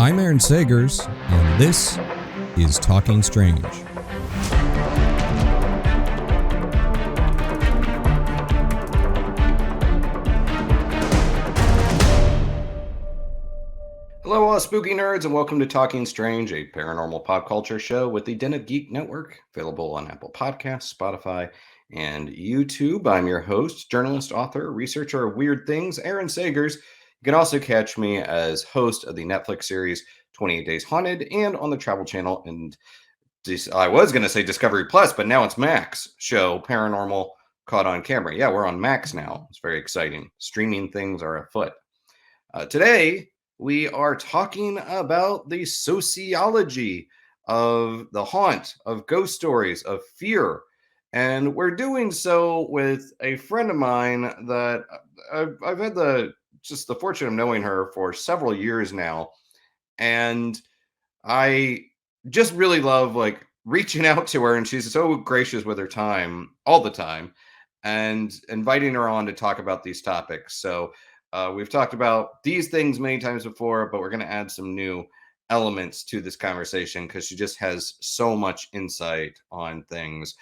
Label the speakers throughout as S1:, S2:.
S1: I'm Aaron Sagers, and this is Talking Strange. Hello, all spooky nerds, and welcome to Talking Strange, a paranormal pop culture show with the Den of Geek Network, available on Apple Podcasts, Spotify, and YouTube. I'm your host, journalist, author, researcher of weird things, Aaron Sagers. You can also catch me as host of the Netflix series 28 Days Haunted and on the Travel Channel and I was going to say Discovery Plus, but now it's Max show Paranormal Caught on Camera. Yeah, we're on Max now. It's very exciting. Streaming things are afoot. Today, we are talking about the sociology of the haunt, of ghost stories, of fear. And we're doing so with a friend of mine that I've had the fortune of knowing her for several years now. And I just really love reaching out to her, and she's so gracious with her time all the time and inviting her on to talk about these topics. So we've talked about these things many times before, but we're going to add some new elements to this conversation because she just has so much insight on things.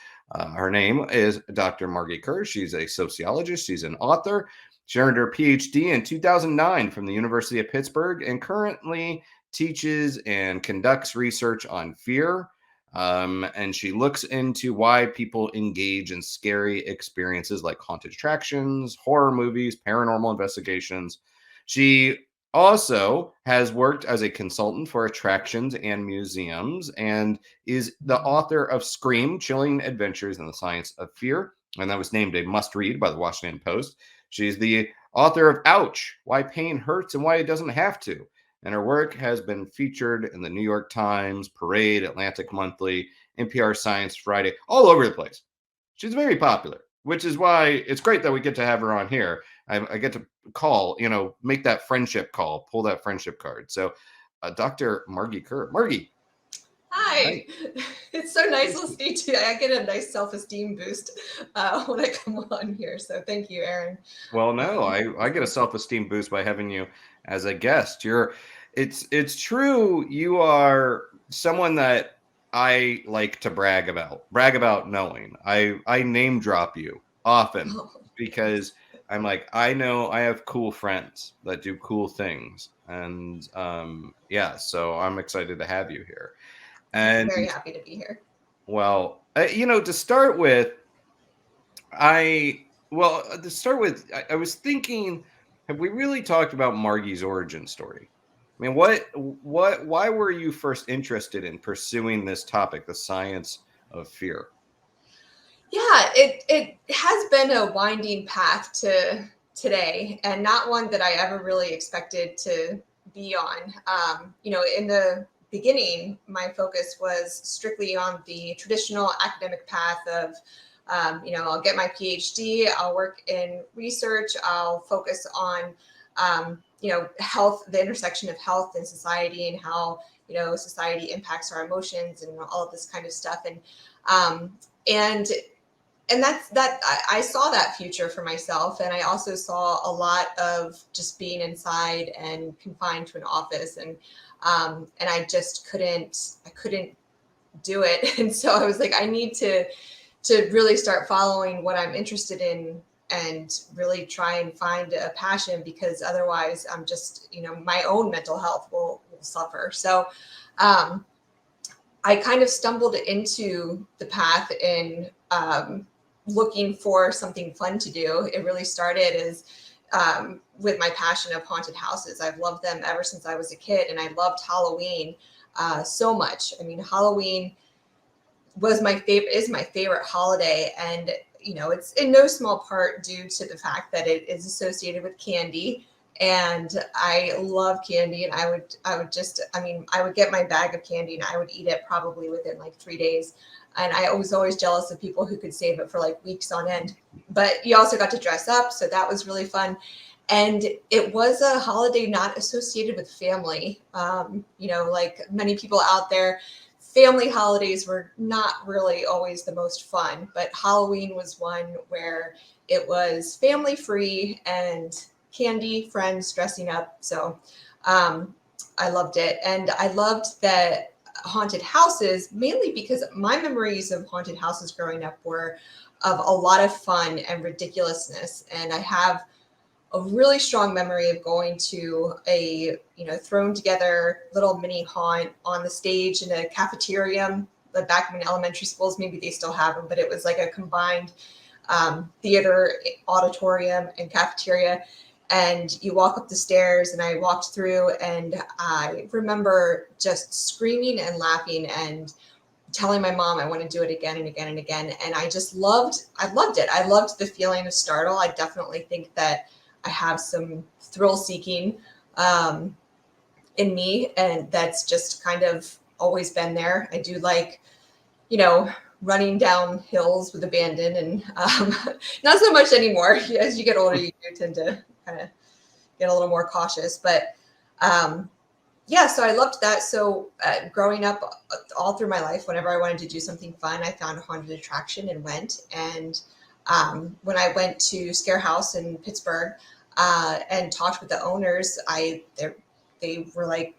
S1: Her name is Dr. Margee Kerr. She's a sociologist. She's an author. She earned her PhD in 2009 from the University of Pittsburgh and currently teaches and conducts research on fear. And she looks into why people engage in scary experiences like haunted attractions, horror movies, paranormal investigations. She also has worked as a consultant for attractions and museums and is the author of Scream, Chilling Adventures in the Science of Fear. And that was named a must-read by the Washington Post. She's the author of Ouch, Why Pain Hurts and Why It Doesn't Have to. And her work has been featured in the New York Times, Parade, Atlantic Monthly, NPR Science Friday, all over the place. She's very popular, which is why it's great that we get to have her on here. I get to call, make that friendship call, pull that friendship card. So Dr. Margee Kerr. Margee.
S2: Hi. It's so nice listening to you. I get a nice self-esteem boost when I come on here. So thank you, Aaron.
S1: Well, no, I get a self-esteem boost by having you as a guest. It's true. You are someone that I like to brag about knowing. I name drop you often because I'm like, I know I have cool friends that do cool things. And so I'm excited to have you here. And
S2: I'm very happy to be here.
S1: Well, to start with, I was thinking, have we really talked about Margee's origin story? I mean, why were you first interested in pursuing this topic, the science of fear?
S2: Yeah, it has been a winding path to today, and not one that I ever really expected to be on. In the beginning, my focus was strictly on the traditional academic path of I'll get my PhD, I'll work in research, I'll focus on, health, the intersection of health and society and how, society impacts our emotions and all of this kind of stuff. And I saw that future for myself. And I also saw a lot of just being inside and confined to an office. And I just couldn't do it. And so I was like, I need to really start following what I'm interested in and really try and find a passion, because otherwise I'm just, my own mental health will suffer. So I kind of stumbled into the path in looking for something fun to do. It really started as with my passion of haunted houses. I've loved them ever since I was a kid, and I loved Halloween so much. I mean, Halloween is my favorite holiday, and it's in no small part due to the fact that it is associated with candy, and I love candy. And I would get my bag of candy and I would eat it probably within like 3 days. And I was always jealous of people who could save it for like weeks on end. But you also got to dress up, so that was really fun. And it was a holiday not associated with family. Like many people out there, family holidays were not really always the most fun, but Halloween was one where it was family free and candy, friends, dressing up. So I loved it. And I loved that haunted houses, mainly because my memories of haunted houses growing up were of a lot of fun and ridiculousness. And I have a really strong memory of going to a, thrown together little mini haunt on the stage in a cafeteria. But back in elementary schools, maybe they still have them, but it was like a combined theater, auditorium, and cafeteria. And you walk up the stairs, and I walked through, and I remember just screaming and laughing and telling my mom I want to do it again and again and again. And I loved it. I loved the feeling of startle. I definitely think that I have some thrill seeking in me, and that's just kind of always been there. I do like, running down hills with abandon, and not so much anymore. As you get older, you do tend to kind of get a little more cautious. But yeah, so I loved that. So growing up all through my life, whenever I wanted to do something fun, I found a haunted attraction and went. And when I went to Scare House in Pittsburgh and talked with the owners, they were like,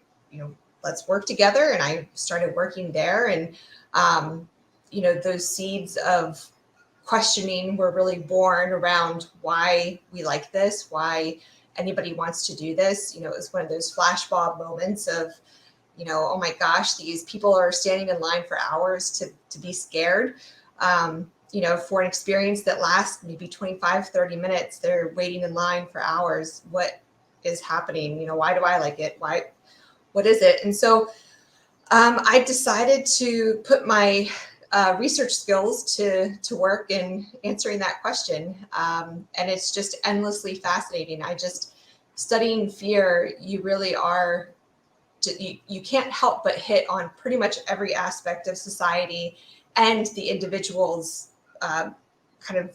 S2: let's work together. And I started working there. And, those seeds of questioning were really born around why we like this, why anybody wants to do this. It was one of those flashbulb moments of, oh my gosh, these people are standing in line for hours to be scared. For an experience that lasts maybe 25, 30 minutes, they're waiting in line for hours. What is happening? Why do I like it? What is it? And so I decided to put my research skills to work in answering that question. And it's just endlessly fascinating. Studying fear, you really are, you can't help but hit on pretty much every aspect of society and the individual's kind of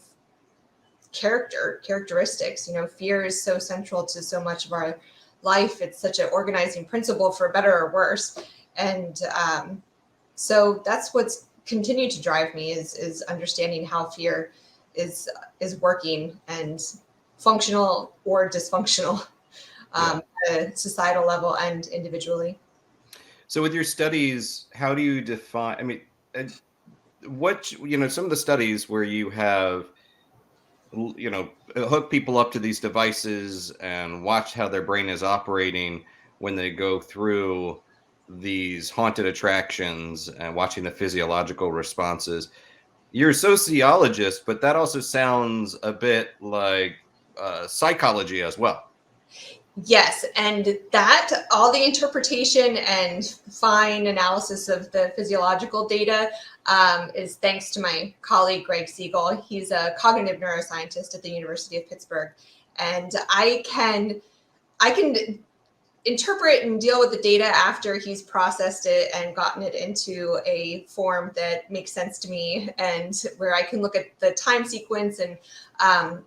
S2: characteristics. Fear is so central to so much of our life. It's such an organizing principle, for better or worse. And so that's what's continued to drive me is understanding how fear is working and functional or dysfunctional at a societal level and individually.
S1: So with your studies, how do you define, I mean, some of the studies where you have, hook people up to these devices and watch how their brain is operating when they go through these haunted attractions and watching the physiological responses. You're a sociologist, but that also sounds a bit like psychology as well.
S2: Yes, and that all the interpretation and fine analysis of the physiological data is thanks to my colleague Greg Siegel. He's a cognitive neuroscientist at the University of Pittsburgh, and I can interpret and deal with the data after he's processed it and gotten it into a form that makes sense to me, and where I can look at the time sequence, and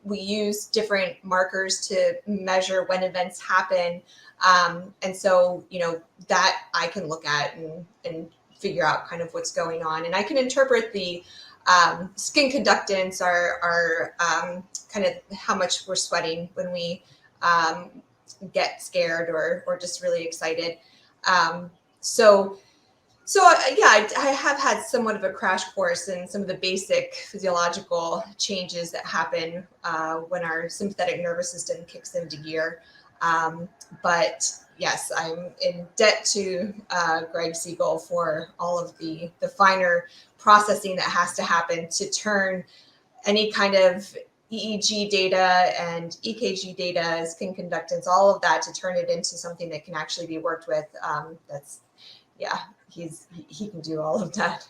S2: we use different markers to measure when events happen. And so, that I can look at and figure out kind of what's going on. And I can interpret the skin conductance, our kind of how much we're sweating when we get scared or just really excited. So I have had somewhat of a crash course in some of the basic physiological changes that happen when our sympathetic nervous system kicks into gear. But yes, I'm in debt to Greg Siegel for all of the finer processing that has to happen to turn any kind of EEG data and EKG data, skin conductance, all of that, to turn it into something that can actually be worked with. He can do all of that.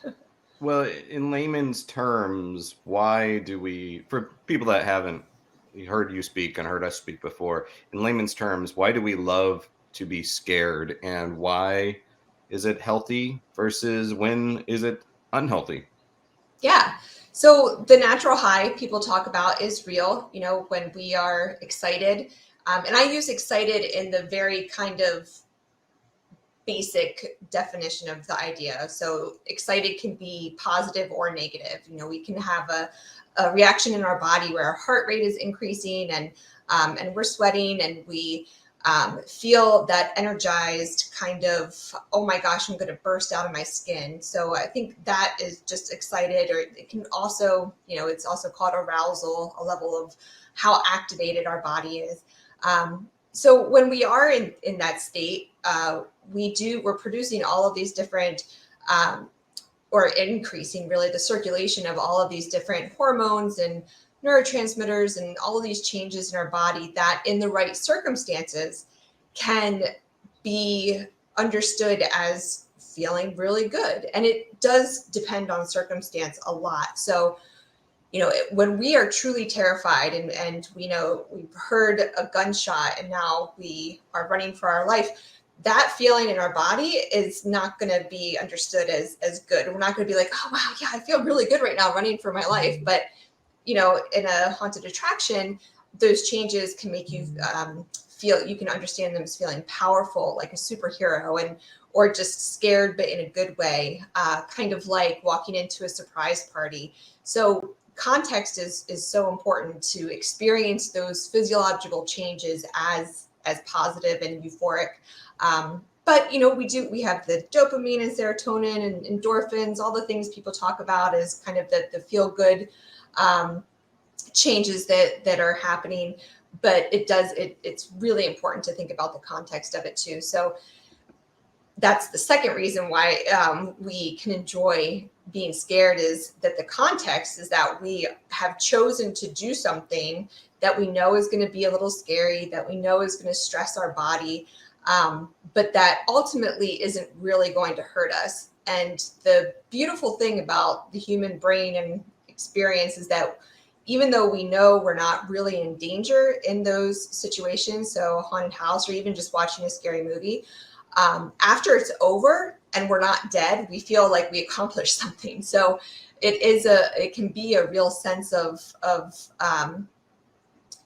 S1: Well, in layman's terms, why do we, for people that haven't heard you speak and heard us speak before, in layman's terms, why do we love to be scared, and why is it healthy versus when is it unhealthy?
S2: Yeah. So the natural high people talk about is real, when we are excited. And I use excited in the very kind of basic definition of the idea. So excited can be positive or negative. We can have a reaction in our body where our heart rate is increasing and we're sweating, and we feel that energized kind of, oh my gosh, I'm going to burst out of my skin. So I think that is just excited, or it can also, it's also called arousal, a level of how activated our body is. So when we are in that state, we're producing all of these different, or increasing really the circulation of all of these different hormones and neurotransmitters and all of these changes in our body that in the right circumstances can be understood as feeling really good. And it does depend on circumstance a lot. So, when we are truly terrified and we know we've heard a gunshot and now we are running for our life, that feeling in our body is not going to be understood as good. We're not going to be like, oh, wow, yeah, I feel really good right now running for my life. But, in a haunted attraction, those changes can make you feel, you can understand them as feeling powerful, like a superhero, or just scared, but in a good way, kind of like walking into a surprise party. So context is so important to experience those physiological changes as positive and euphoric. But we have the dopamine and serotonin and endorphins, all the things people talk about as kind of the feel good changes that are happening. But it's really important to think about the context of it too. So that's the second reason why we can enjoy being scared, is that the context is that we have chosen to do something that we know is going to be a little scary, that we know is going to stress our body, but that ultimately isn't really going to hurt us. And the beautiful thing about the human brain and experience is that even though we know we're not really in danger in those situations, so a haunted house or even just watching a scary movie, after it's over and we're not dead, we feel like we accomplished something. So it can be a real sense of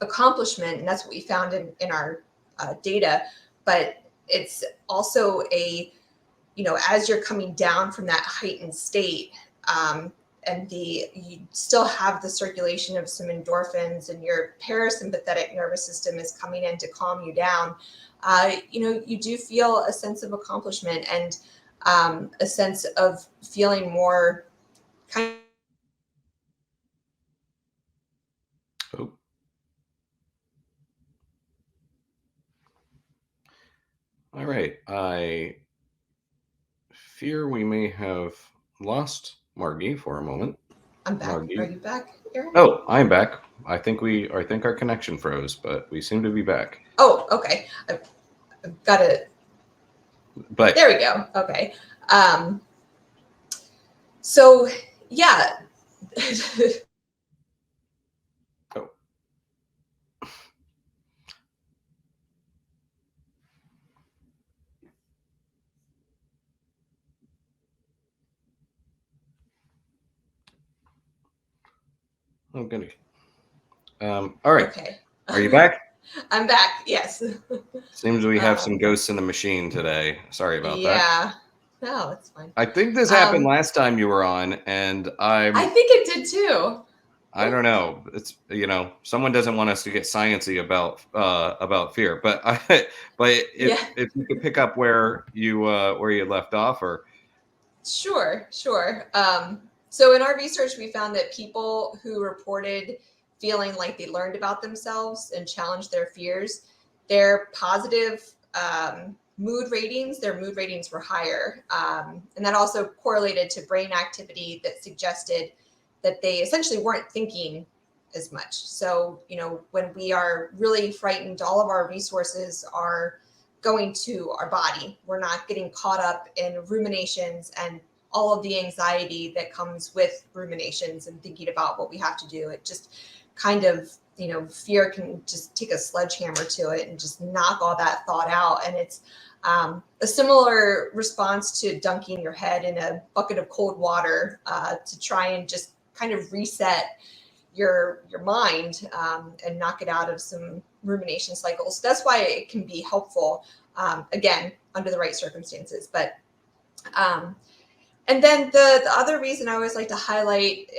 S2: accomplishment, and that's what we found in our data. But it's also as you're coming down from that heightened state, and you still have the circulation of some endorphins, and your parasympathetic nervous system is coming in to calm you down. You do feel a sense of accomplishment and a sense of feeling more kind of.
S1: Oh. All right. I fear we may have lost Margee for a moment.
S2: I'm back.
S1: Margee.
S2: Are you back, Aaron?
S1: Oh, I'm back. I think our connection froze, but we seem to be back.
S2: Oh, okay. I've got it.
S1: But
S2: there we go. Okay. So yeah.
S1: Oh. Oh, goody. All right.
S2: Okay.
S1: Are you back?
S2: I'm back. Yes.
S1: Seems we have some ghosts in the machine today. Sorry about that.
S2: Yeah. No, it's fine.
S1: I think this happened last time you were on, and I
S2: think it did too.
S1: I don't know. It's someone doesn't want us to get sciencey about fear, but if you could pick up where you left off, or
S2: Sure. So in our research, we found that people who reported feeling like they learned about themselves and challenged their fears, their positive mood ratings were higher, and that also correlated to brain activity that suggested that they essentially weren't thinking as much. So, when we are really frightened, all of our resources are going to our body. We're not getting caught up in ruminations and all of the anxiety that comes with ruminations and thinking about what we have to do. It just kind of, fear can just take a sledgehammer to it and just knock all that thought out. And it's a similar response to dunking your head in a bucket of cold water to try and just kind of reset your mind and knock it out of some rumination cycles. So that's why it can be helpful, again, under the right circumstances. But and then the other reason I always like to highlight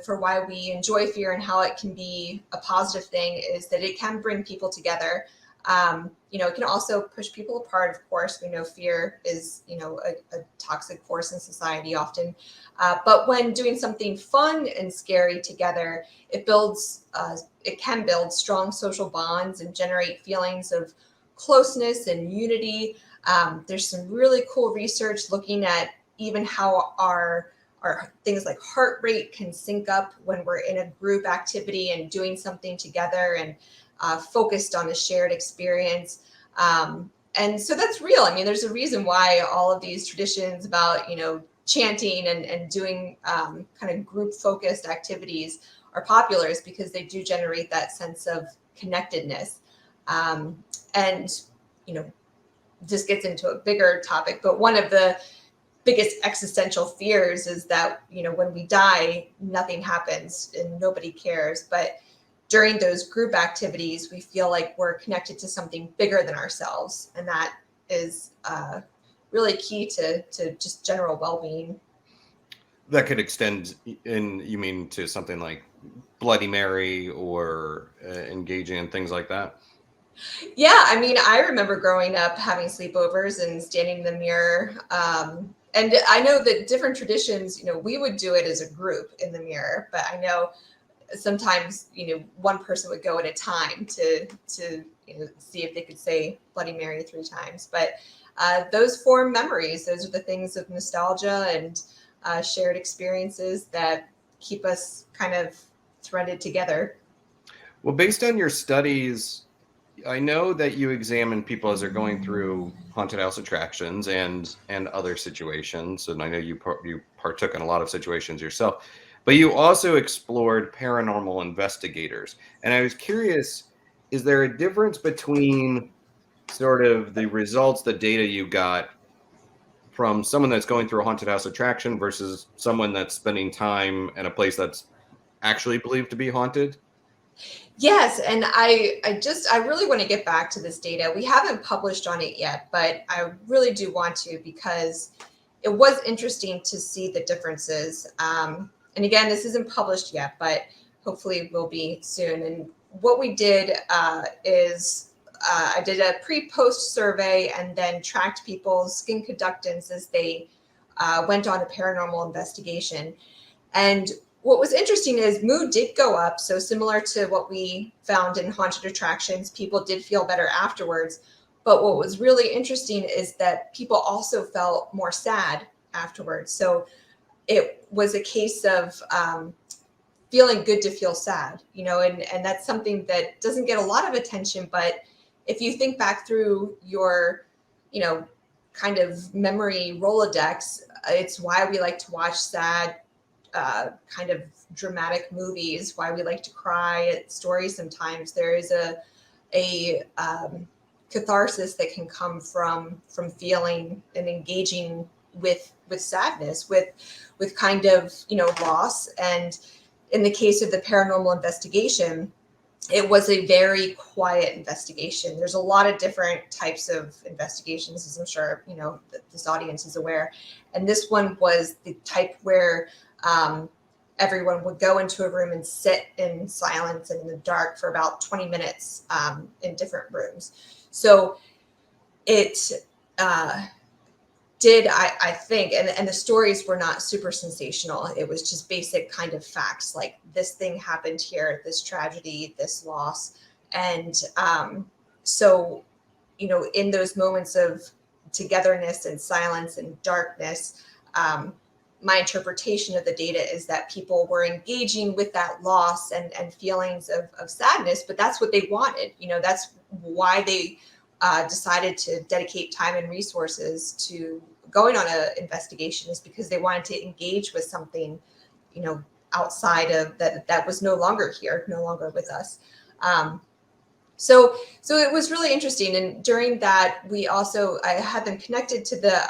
S2: for why we enjoy fear and how it can be a positive thing is that it can bring people together. It can also push people apart. Of course, we know fear is, a toxic force in society often. But when doing something fun and scary together, it can build strong social bonds and generate feelings of closeness and unity. There's some really cool research looking at even how our things like heart rate can sync up when we're in a group activity and doing something together and focused on a shared experience. And so that's real. I mean, there's a reason why all of these traditions about, chanting and doing kind of group focused activities are popular, is because they do generate that sense of connectedness. And, this gets into a bigger topic, but one of the biggest existential fears is that, when we die, nothing happens and nobody cares. But during those group activities, we feel like we're connected to something bigger than ourselves. And that is really key to just general well-being.
S1: That could extend you mean to something like Bloody Mary or engaging in things like that?
S2: Yeah, I mean, I remember growing up having sleepovers and standing in the mirror. And I know that different traditions, we would do it as a group in the mirror, but I know sometimes, one person would go at a time to see if they could say Bloody Mary 3 times. But those form memories. Those are the things of nostalgia and shared experiences that keep us kind of threaded together.
S1: Well, based on your studies, I know that you examine people as they're going through haunted house attractions and other situations, and I know you partook in a lot of situations yourself. But you also explored paranormal investigators, and I was curious: is there a difference between sort of the results, the data you got from someone that's going through a haunted house attraction versus someone that's spending time in a place that's actually believed to be haunted?
S2: Yes, and I really want to get back to this data. We haven't published on it yet, but I really do want to, because it was interesting to see the differences. And again, this isn't published yet, but hopefully will be soon. And what we did is I did a pre-post survey and then tracked people's skin conductance as they went on a paranormal investigation. And what was interesting is mood did go up. So similar to what we found in haunted attractions, people did feel better afterwards. But what was really interesting is that people also felt more sad afterwards. So it was a case of feeling good to feel sad, and that's something that doesn't get a lot of attention. But if you think back through your, kind of memory Rolodex, it's why we like to watch sad kind of dramatic movies, why we like to cry at stories. Sometimes there is a catharsis that can come from feeling and engaging with sadness, with kind of loss. And in the case of the paranormal investigation, it was a very quiet investigation. There's a lot of different types of investigations, as I'm sure this audience is aware, and this one was the type where everyone would go into a room and sit in silence and in the dark for about 20 minutes in different rooms. So it did, I think, and the stories were not super sensational. It was just basic kind of facts, like this thing happened here, this tragedy, this loss. And so, in those moments of togetherness and silence and darkness, my interpretation of the data is that people were engaging with that loss and feelings of sadness, but that's what they wanted. That's why they decided to dedicate time and resources to going on an investigation, is because they wanted to engage with something, outside of that was no longer here, no longer with us. So it was really interesting. And during that, I had them connected to the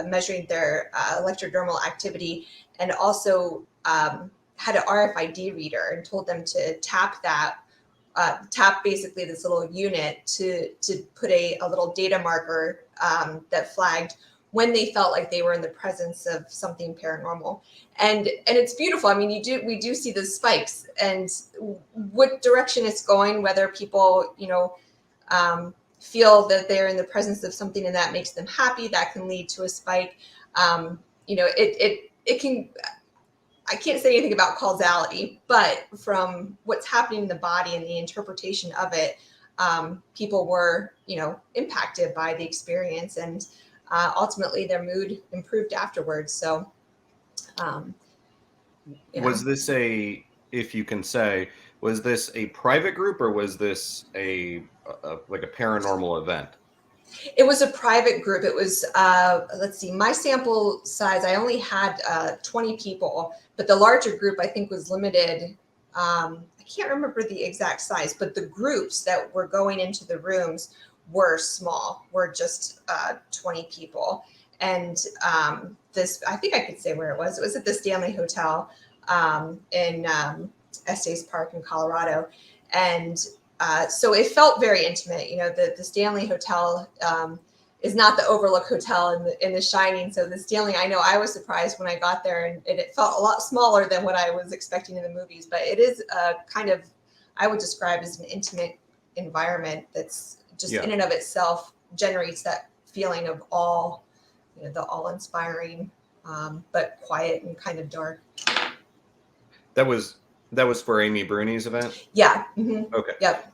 S2: measuring their electrodermal activity, and also had an RFID reader and told them to tap basically this little unit to put a little data marker that flagged when they felt like they were in the presence of something paranormal. And it's beautiful. I mean, we do see the spikes, and what direction it's going, whether people, feel that they're in the presence of something and that makes them happy, that can lead to a spike. It can, I can't say anything about causality, but from what's happening in the body and the interpretation of it, people were, impacted by the experience, and ultimately their mood improved afterwards. So,
S1: was this if you can say, was this a private group, or was this like a paranormal event?
S2: It was a private group. It was, let's see, my sample size, I only had 20 people, but the larger group I think was limited. I can't remember the exact size, but the groups that were going into the rooms were small, were just 20 people. And this, I think I could say where it was. It was at the Stanley Hotel in Estes Park in Colorado. And so it felt very intimate. The Stanley Hotel is not the Overlook Hotel in the Shining. So the Stanley, I know I was surprised when I got there, and it felt a lot smaller than what I was expecting in the movies. But it is kind of, I would describe as an intimate environment that's just in and of itself generates that feeling of awe, the awe-inspiring, but quiet and kind of dark.
S1: That was for Amy Bruni's event?
S2: Yeah. Mm-hmm.
S1: Okay.
S2: Yep.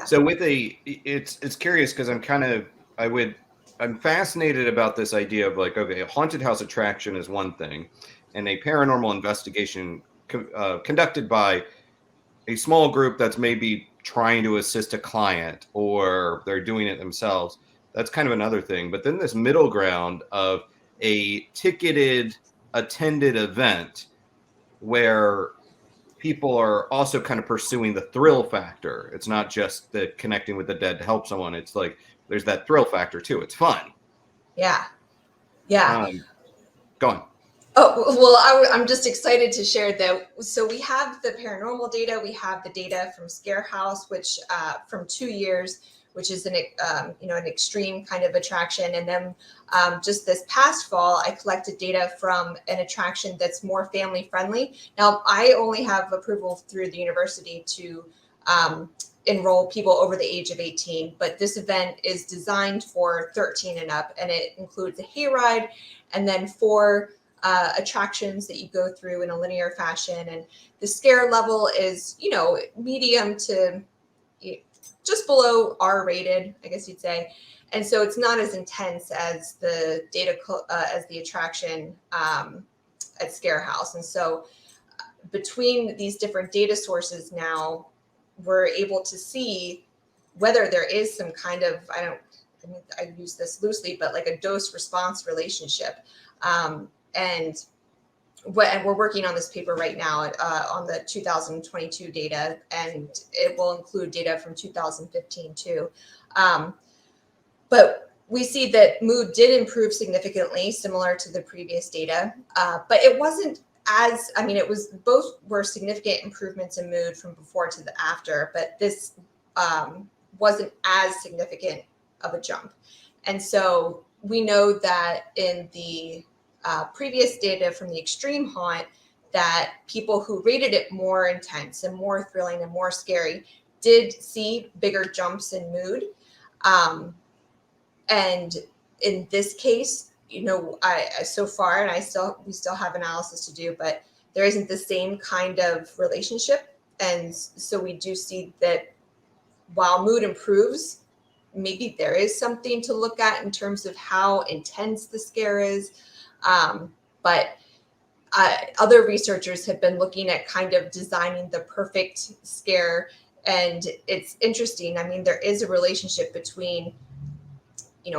S1: So with it's curious, because I'm fascinated about this idea of like, okay, a haunted house attraction is one thing, and a paranormal investigation conducted by a small group that's maybe trying to assist a client, or they're doing it themselves, that's kind of another thing. But then this middle ground of a ticketed, attended event where people are also kind of pursuing the thrill factor. It's not just the connecting with the dead to help someone. It's like there's that thrill factor too. It's fun.
S2: Yeah.
S1: Go on.
S2: Oh, well, I'm just excited to share that. So we have the paranormal data. We have the data from Scare House, which from 2 years, which is an extreme kind of attraction. And then just this past fall, I collected data from an attraction that's more family friendly. Now, I only have approval through the university to enroll people over the age of 18, but this event is designed for 13 and up, and it includes a hayride and then 4 attractions that you go through in a linear fashion. And the scare level is, medium to just below R rated, I guess you'd say. And so it's not as intense as the data, as the attraction at Scare House. And so between these different data sources now, we're able to see whether there is some kind of, I use this loosely, but like a dose response relationship. And we're working on this paper right now on the 2022 data, and it will include data from 2015 too. But we see that mood did improve significantly, similar to the previous data, but it wasn't it was, both were significant improvements in mood from before to the after, but this wasn't as significant of a jump. And so we know that in the previous data from the extreme haunt, that people who rated it more intense and more thrilling and more scary did see bigger jumps in mood. And in this case, so far, and we still have analysis to do, but there isn't the same kind of relationship. And so we do see that while mood improves, maybe there is something to look at in terms of how intense the scare is. But other researchers have been looking at kind of designing the perfect scare. And it's interesting. I mean, there is a relationship between,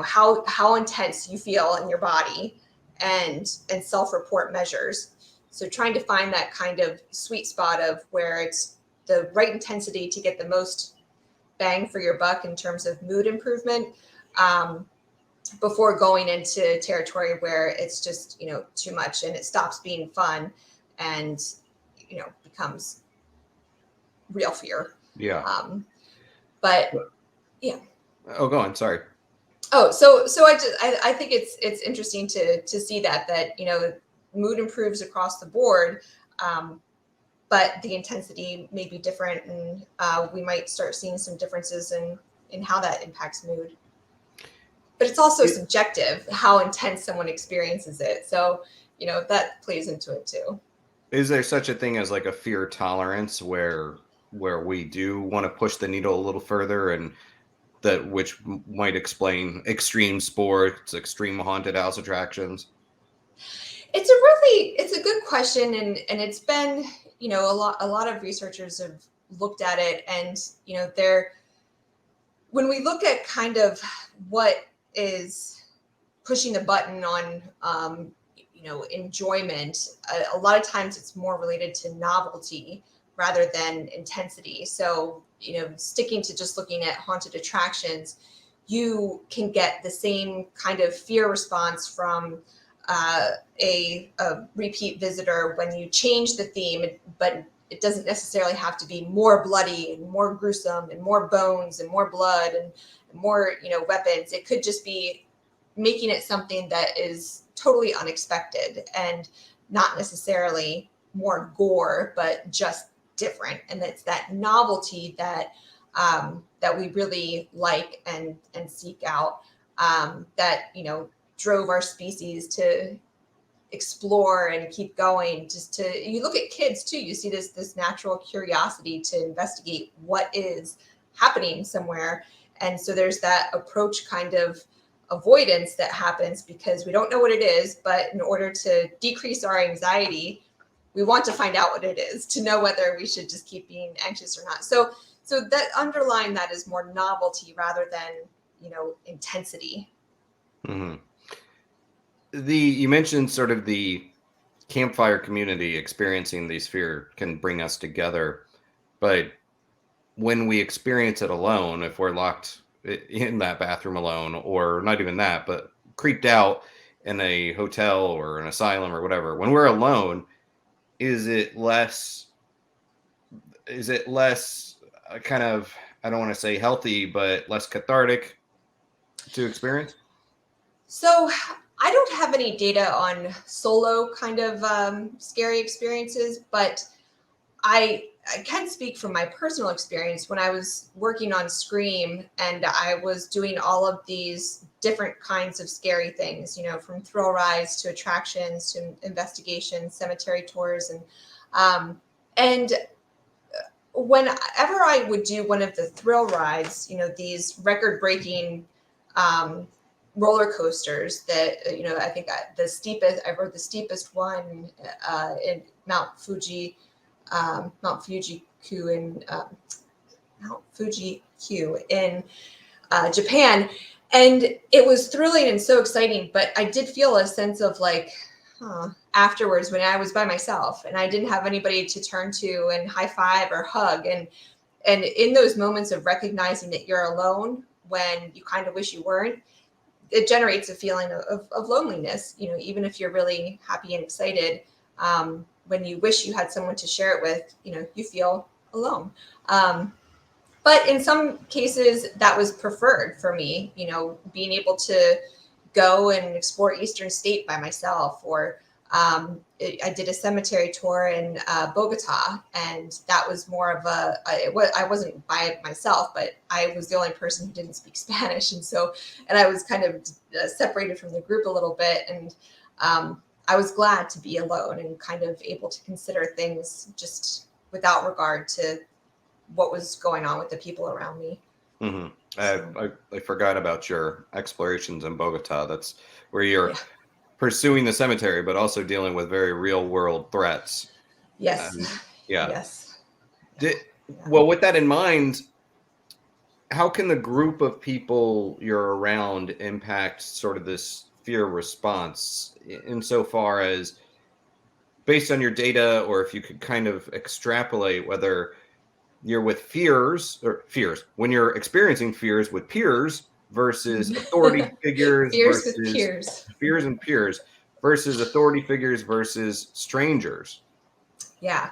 S2: how intense you feel in your body and self-report measures. So trying to find that kind of sweet spot of where it's the right intensity to get the most bang for your buck in terms of mood improvement, before going into territory where it's just, too much and it stops being fun and, becomes real fear.
S1: Yeah.
S2: But yeah.
S1: Oh, go on. Sorry.
S2: Oh, so I think it's interesting to see that mood improves across the board, but the intensity may be different, and we might start seeing some differences in how that impacts mood. But it's also subjective how intense someone experiences it. So that plays into it too.
S1: Is there such a thing as like a fear tolerance where we do want to push the needle a little further, and that which might explain extreme sports, extreme haunted house attractions?
S2: It's a good question, and it's been, a lot of researchers have looked at it, and they're when we look at kind of what is pushing the button on enjoyment, a lot of times it's more related to novelty rather than intensity. So sticking to just looking at haunted attractions, you can get the same kind of fear response from a repeat visitor when you change the theme, but it doesn't necessarily have to be more bloody and more gruesome and more bones and more blood and more weapons. It could just be making it something that is totally unexpected and not necessarily more gore, but just different. And it's that novelty that that we really like and seek out, that drove our species to explore and keep going. You look at kids too, you see this natural curiosity to investigate what is happening somewhere. And so there's that approach kind of avoidance that happens because we don't know what it is, but in order to decrease our anxiety, we want to find out what it is to know whether we should just keep being anxious or not. So that underlying that is more novelty rather than intensity.
S1: Mm-hmm. You mentioned sort of the campfire community experiencing these fear can bring us together, but when we experience it alone, if we're locked in that bathroom alone, or not even that, but creeped out in a hotel or an asylum or whatever, when we're alone, is it less kind of, I don't want to say healthy, but less cathartic to experience?
S2: So I don't have any data on solo kind of scary experiences, but I can speak from my personal experience when I was working on Scream and I was doing all of these different kinds of scary things, from thrill rides to attractions to investigations, cemetery tours, and whenever I would do one of the thrill rides, these record-breaking roller coasters that I think I rode the steepest one in Mount Fuji Q in Mount Fuji Q in Japan, and it was thrilling and so exciting. But I did feel a sense of afterwards when I was by myself and I didn't have anybody to turn to and high five or hug, and in those moments of recognizing that you're alone when you kind of wish you weren't, it generates a feeling of loneliness. Even if you're really happy and excited. When you wish you had someone to share it with, you feel alone. But in some cases that was preferred for me, being able to go and explore Eastern State by myself, or I did a cemetery tour in Bogota, and that was more of I wasn't by myself, but I was the only person who didn't speak Spanish. And I was kind of separated from the group a little bit. And I was glad to be alone and kind of able to consider things just without regard to what was going on with the people around me.
S1: Mm-hmm. I forgot about your explorations in Bogota. That's where you're pursuing the cemetery, but also dealing with very real world threats.
S2: Yes.
S1: Yeah.
S2: Yes.
S1: Well, with that in mind, how can the group of people you're around impact sort of this fear response, insofar as, based on your data, or if you could kind of extrapolate whether you're with fears when you're experiencing fears with peers versus authority figures
S2: Fears
S1: versus
S2: with peers.
S1: fears and peers versus authority figures versus strangers?
S2: Yeah.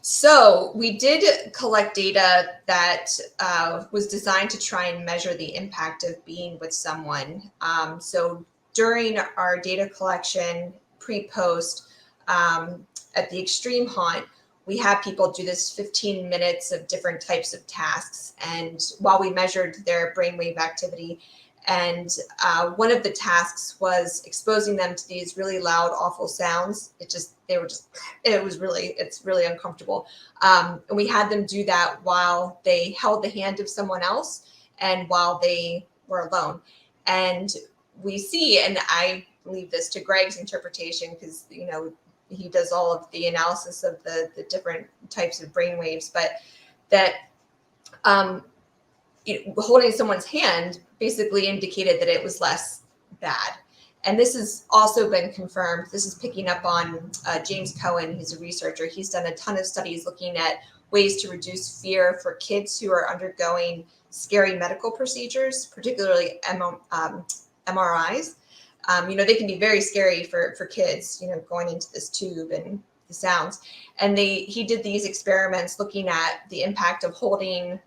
S2: So we did collect data that was designed to try and measure the impact of being with someone. So during our data collection pre-post at the Extreme Haunt, we had people do this 15 minutes of different types of tasks. And while we measured their brainwave activity, and one of the tasks was exposing them to these really loud, awful sounds. It's really uncomfortable. And we had them do that while they held the hand of someone else and while they were alone. And we see, and I leave this to Greg's interpretation because, he does all of the analysis of the different types of brainwaves, but that holding someone's hand basically indicated that it was less bad. And this has also been confirmed. This is picking up on James Cohen, who's a researcher. He's done a ton of studies looking at ways to reduce fear for kids who are undergoing scary medical procedures, particularly MRIs. They can be very scary for kids, going into this tube and the sounds. And he did these experiments looking at the impact of holding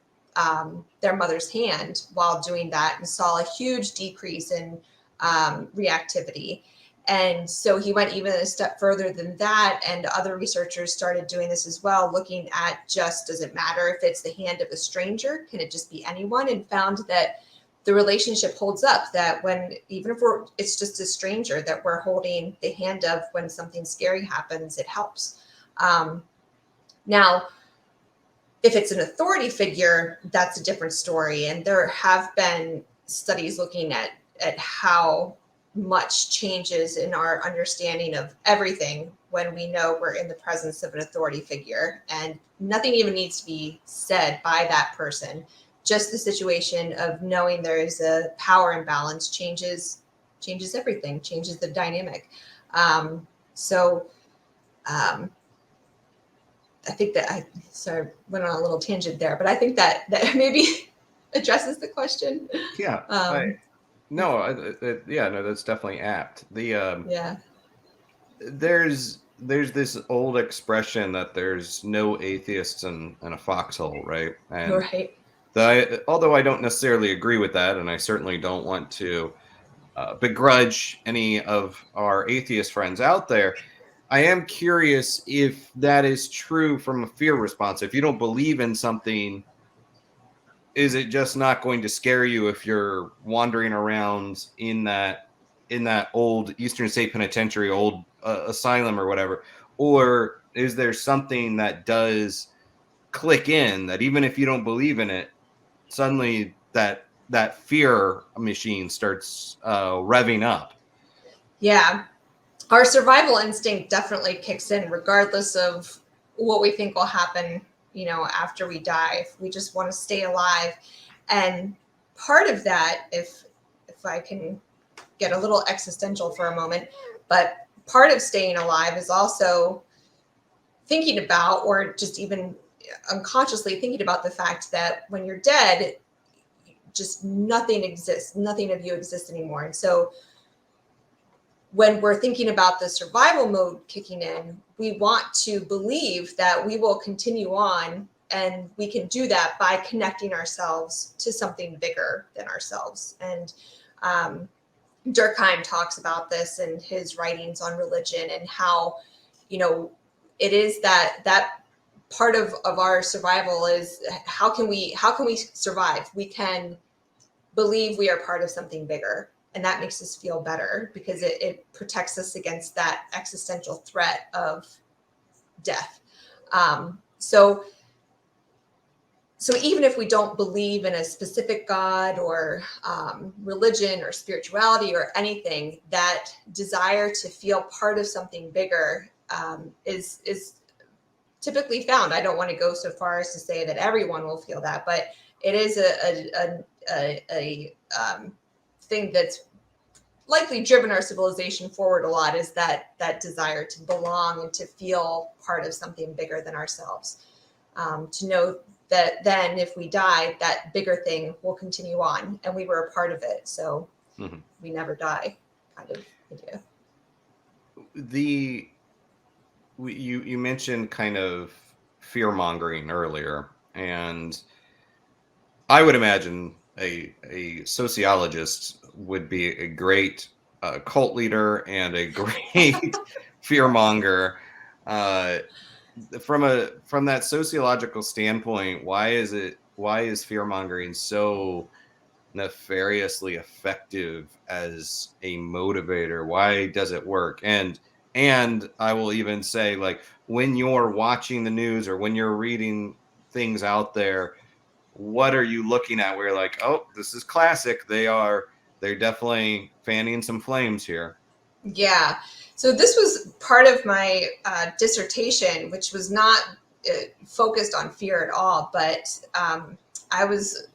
S2: their mother's hand while doing that, and saw a huge decrease in reactivity. And so he went even a step further than that, and other researchers started doing this as well, looking at does it matter if it's the hand of a stranger? Can it just be anyone? And found that the relationship holds up, that even if it's just a stranger that we're holding the hand of when something scary happens, it helps. Now, if it's an authority figure, that's a different story. And there have been studies looking at how much changes in our understanding of everything when we know we're in the presence of an authority figure, and nothing even needs to be said by that person. Just the situation of knowing there is a power imbalance changes everything, changes the dynamic. I think that I went on a little tangent there, but I think that maybe addresses the question.
S1: Yeah. That's definitely apt. There's this old expression that there's no atheists in a foxhole, right? And
S2: right.
S1: Although I don't necessarily agree with that, and I certainly don't want to begrudge any of our atheist friends out there, I am curious if that is true from a fear response. If you don't believe in something, is it just not going to scare you if you're wandering around in that old Eastern State Penitentiary, old asylum or whatever? Or is there something that does click in, that even if you don't believe in it, suddenly that fear machine starts revving up?
S2: Yeah. Our survival instinct definitely kicks in regardless of what we think will happen, after we die. If we just want to stay alive. And part of that, if I can get a little existential for a moment, but part of staying alive is also thinking about, or just even unconsciously thinking about, the fact that when you're dead, just nothing exists, nothing of you exists anymore. And so when we're thinking about the survival mode kicking in, we want to believe that we will continue on, and we can do that by connecting ourselves to something bigger than ourselves. And Durkheim talks about this in his writings on religion, and how, it is that part of our survival is how can we survive? We can believe we are part of something bigger. And that makes us feel better because it protects us against that existential threat of death. So even if we don't believe in a specific God or religion or spirituality or anything, that desire to feel part of something bigger is typically found. I don't want to go so far as to say that everyone will feel that, but it is a thing that's likely driven our civilization forward a lot, is that desire to belong and to feel part of something bigger than ourselves. To know that then if we die, that bigger thing will continue on, and we were a part of it. So we never die, kind of idea.
S1: You mentioned kind of fear mongering earlier, and I would imagine a sociologist would be a great cult leader and a great fear monger. Uh, from that sociological standpoint, why is fear mongering so nefariously effective as a motivator? Why does it work? And I will even say, like, when you're watching the news or when you're reading things out there, what are you looking at where you're like, oh, this is classic, they're definitely fanning some flames here?
S2: Yeah. So this was part of my dissertation, which was not focused on fear at all, but I was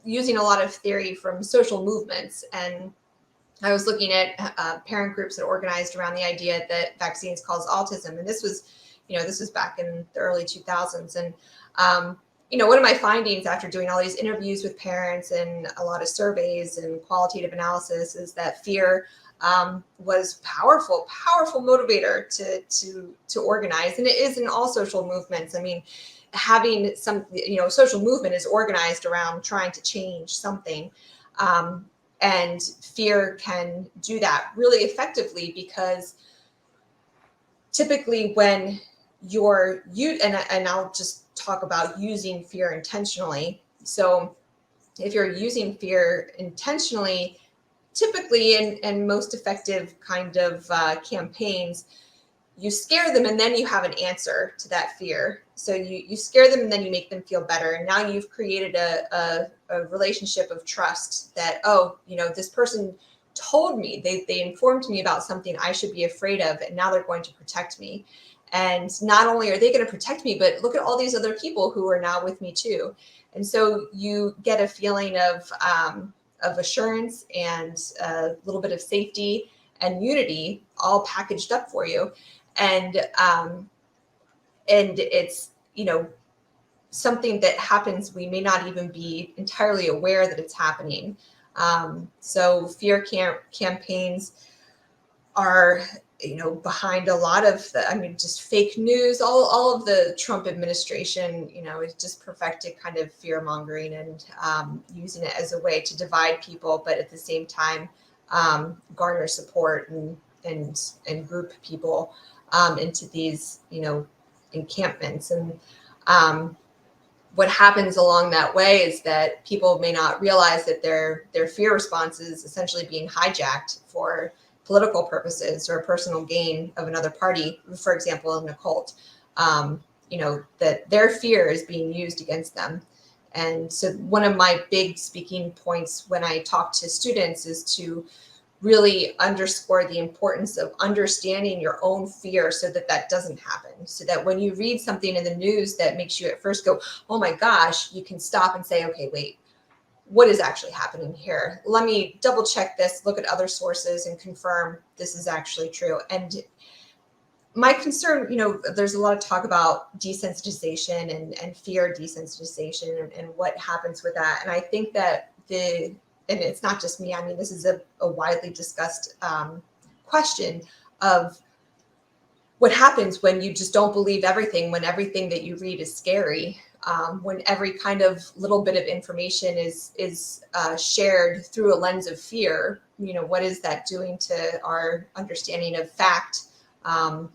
S2: using a lot of theory from social movements, and I was looking at parent groups that organized around the idea that vaccines cause autism. And this was, this was back in the early 2000s. And, one of my findings after doing all these interviews with parents and a lot of surveys and qualitative analysis is that fear was powerful motivator to organize. And it is in all social movements. I mean, having some, social movement is organized around trying to change something. And fear can do that really effectively, because typically when and I'll just talk about using fear intentionally. So if you're using fear intentionally, typically in most effective kind of campaigns, you scare them and then you have an answer to that fear. So you scare them and then you make them feel better. And now you've created a relationship of trust that, this person told me, they informed me about something I should be afraid of, and now they're going to protect me. And not only are they going to protect me, but look at all these other people who are now with me too. And so you get a feeling of assurance and a little bit of safety and unity all packaged up for you. And it's, something that happens, we may not even be entirely aware that it's happening. So fear campaigns are, behind a lot of just fake news. All of the Trump administration, is just perfected kind of fear mongering and using it as a way to divide people, but at the same time garner support and group people into these, encampments. And what happens along that way is that people may not realize that their fear response is essentially being hijacked for political purposes or personal gain of another party. For example, in a cult, that their fear is being used against them. And so one of my big speaking points when I talk to students is to really underscore the importance of understanding your own fear so that doesn't happen. So that when you read something in the news that makes you at first go, oh my gosh, you can stop and say, okay, wait, what is actually happening here? Let me double check this, look at other sources and confirm this is actually true. And my concern, there's a lot of talk about desensitization and fear desensitization and what happens with that. And I think that and it's not just me, this is a widely discussed question of what happens when you just don't believe everything, when everything that you read is scary, when every kind of little bit of information is shared through a lens of fear. What is that doing to our understanding of fact?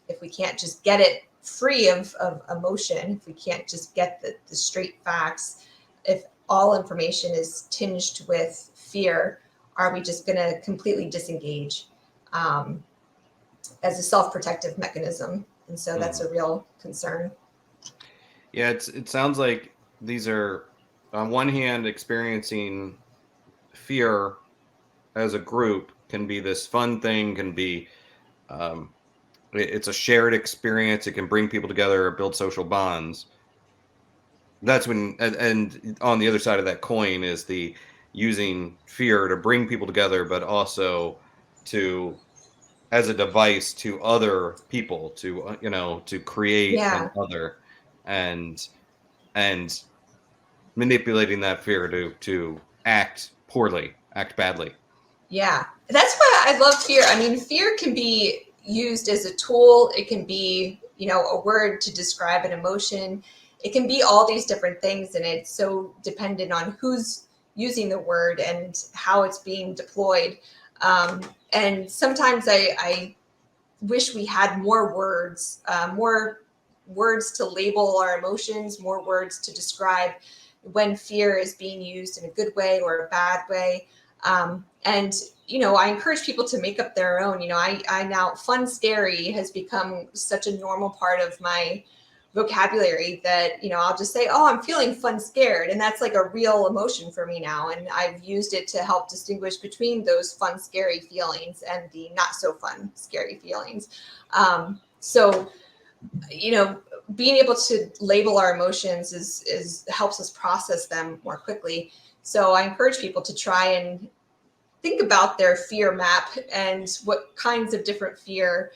S2: If we can't just get it free of emotion, if we can't just get the straight facts, if all information is tinged with fear, are we just going to completely disengage as a self-protective mechanism? And so that's a real concern.
S1: Yeah, it sounds like these are, on one hand, experiencing fear as a group can be this fun thing, can be it's a shared experience. It can bring people together or build social bonds. That's when, and on the other side of that coin is the using fear to bring people together, but also to as a device to other people to create an other, and manipulating that fear to act poorly, act badly.
S2: Yeah, that's why I love fear. Fear can be used as a tool. It can be a word to describe an emotion. It can be all these different things, and it's so dependent on who's using the word and how it's being deployed. And sometimes I wish we had more words to label our emotions, more words to describe when fear is being used in a good way or a bad way. And I encourage people to make up their own. I now, fun scary has become such a normal part of my vocabulary that I'll just say, oh, I'm feeling fun scared, and that's like a real emotion for me now, and I've used it to help distinguish between those fun scary feelings and the not so fun scary feelings. So being able to label our emotions is helps us process them more quickly. So I encourage people to try and think about their fear map and what kinds of different fear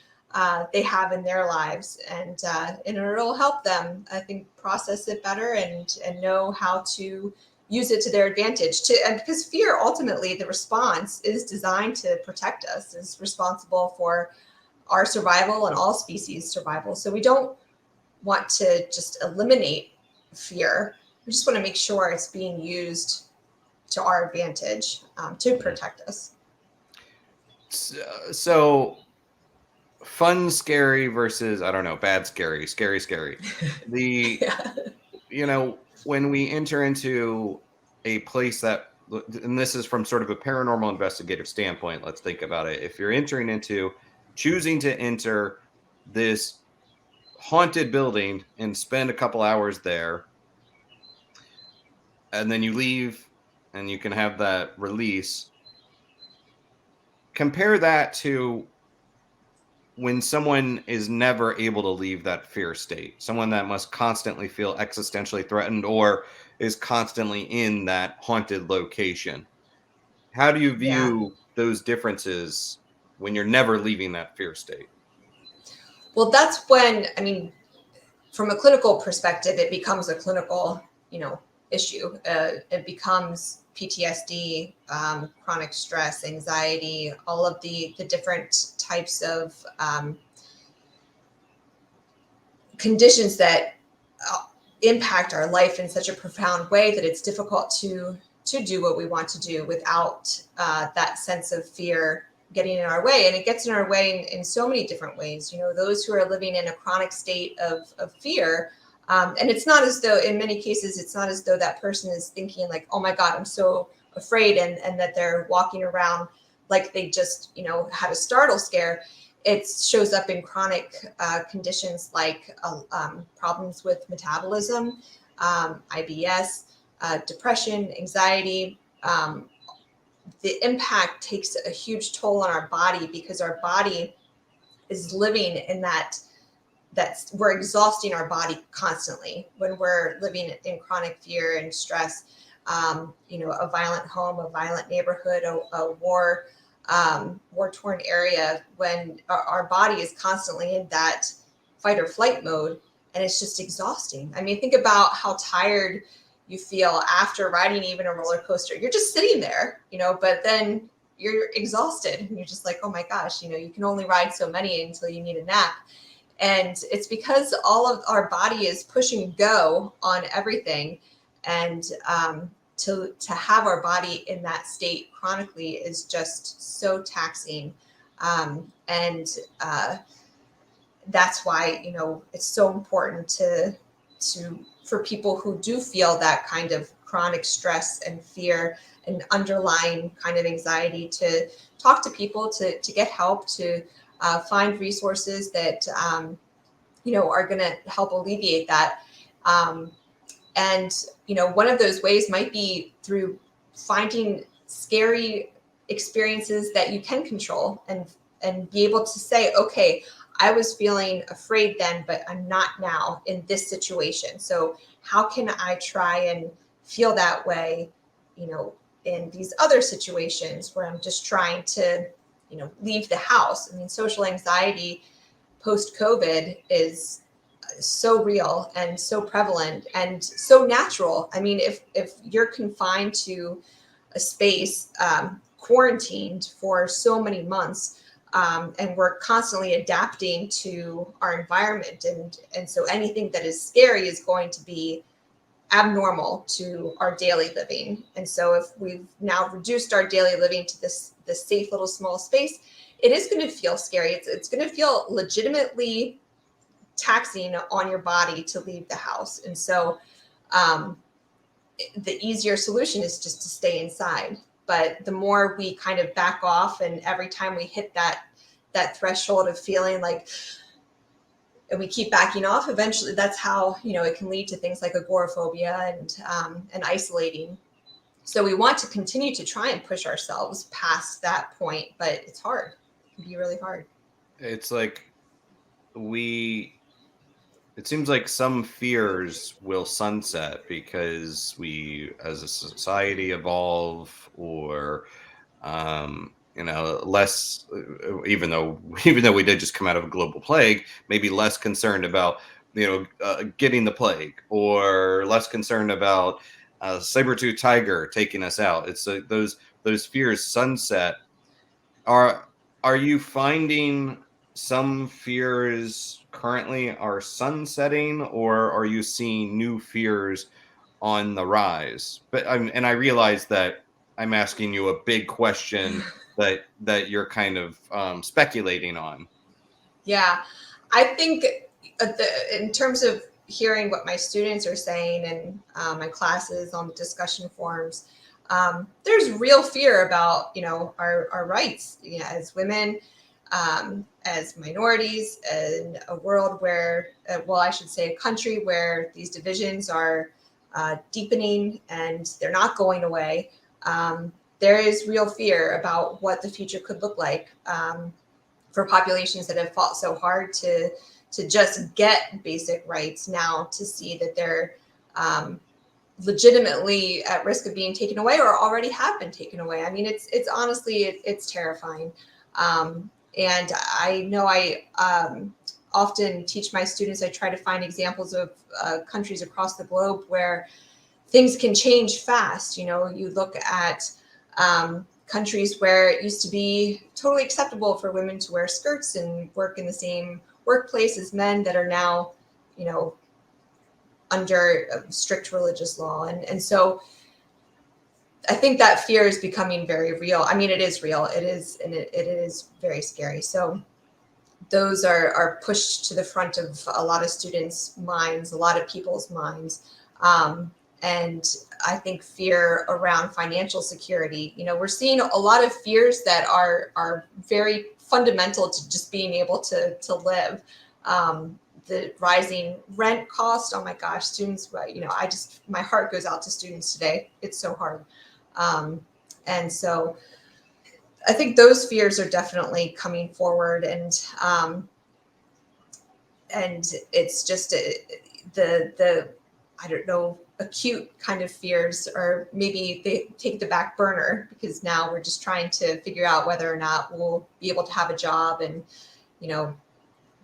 S2: they have in their lives, and it'll help them, I think, process it better and know how to use it to their advantage. And because fear, ultimately, the response is designed to protect us, is responsible for our survival and all species survival. So we don't want to just eliminate fear. We just want to make sure it's being used to our advantage, to protect us.
S1: So fun scary versus, I don't know, bad scary, scary.
S2: Yeah.
S1: When we enter into a place that, and this is from sort of a paranormal investigative standpoint, let's think about it. If you're choosing to enter this haunted building and spend a couple hours there, and then you leave and you can have that release, compare that to when someone is never able to leave that fear state, someone that must constantly feel existentially threatened or is constantly in that haunted location. How do you
S2: Yeah.
S1: view those differences when you're never leaving that fear state?
S2: Well, that's when, I mean, from a clinical perspective, it becomes a clinical, issue. It becomes PTSD, chronic stress, anxiety, all of the different types of conditions that impact our life in such a profound way that it's difficult to do what we want to do without that sense of fear getting in our way. And it gets in our way in so many different ways. Those who are living in a chronic state of fear, and it's not as though, in many cases, it's not as though that person is thinking like, oh my God, I'm so afraid, and that they're walking around like they just, had a startle scare. It shows up in chronic conditions like problems with metabolism, IBS, depression, anxiety. The impact takes a huge toll on our body because our body is living in that's we're exhausting our body constantly when we're living in chronic fear and stress. A violent home, a violent neighborhood, a war-torn area, when our body is constantly in that fight or flight mode, and it's just exhausting. I mean, think about how tired you feel after riding even a roller coaster. You're just sitting there, but then you're exhausted and you're just like, oh my gosh, you can only ride so many until you need a nap. And it's because all of our body is push and go on everything. And to have our body in that state chronically is just so taxing. And that's why, it's so important for people who do feel that kind of chronic stress and fear and underlying kind of anxiety to talk to people, to get help, to find resources that, are going to help alleviate that. And, one of those ways might be through finding scary experiences that you can control and be able to say, okay, I was feeling afraid then, but I'm not now in this situation. So how can I try and feel that way, in these other situations where I'm just trying to, leave the house? I mean, social anxiety post-COVID is so real and so prevalent and so natural. I mean, if you're confined to a space, quarantined for so many months, And we're constantly adapting to our environment. And so anything that is scary is going to be abnormal to our daily living. And so if we've now reduced our daily living to this safe little small space, it is going to feel scary. It's going to feel legitimately taxing on your body to leave the house. And so the easier solution is just to stay inside. But the more we kind of back off, and every time we hit that threshold of feeling like, and we keep backing off, eventually that's how, it can lead to things like agoraphobia and isolating. So we want to continue to try and push ourselves past that point, but it's hard. It can be really hard.
S1: It's like it seems like some fears will sunset because we as a society evolve, or less, even though we did just come out of a global plague, maybe less concerned about getting the plague, or less concerned about a saber-toothed tiger taking us out. It's those fears sunset. Are you finding some fears currently are sunsetting, or are you seeing new fears on the rise? But I realize that I'm asking you a big question that you're kind of speculating on.
S2: Yeah, I think in terms of hearing what my students are saying and my classes on the discussion forums, there's real fear about our rights, as women, as minorities, in a world where, I should say a country where these divisions are deepening and they're not going away. There is real fear about what the future could look like for populations that have fought so hard to just get basic rights, now to see that they're legitimately at risk of being taken away, or already have been taken away. I mean, it's honestly, it's terrifying. And I know I often teach my students, I try to find examples of countries across the globe where things can change fast. You look at countries where it used to be totally acceptable for women to wear skirts and work in the same workplace as men, that are now, under strict religious law. And so I think that fear is becoming very real. I mean, it is real. It is, and it is very scary. So those are pushed to the front of a lot of students' minds, a lot of people's minds. And I think fear around financial security. We're seeing a lot of fears that are very fundamental to just being able to live. The rising rent cost. Oh my gosh, students, my heart goes out to students today. It's so hard. And so I think those fears are definitely coming forward, and it's just the I don't know, acute kind of fears, or maybe they take the back burner because now we're just trying to figure out whether or not we'll be able to have a job, and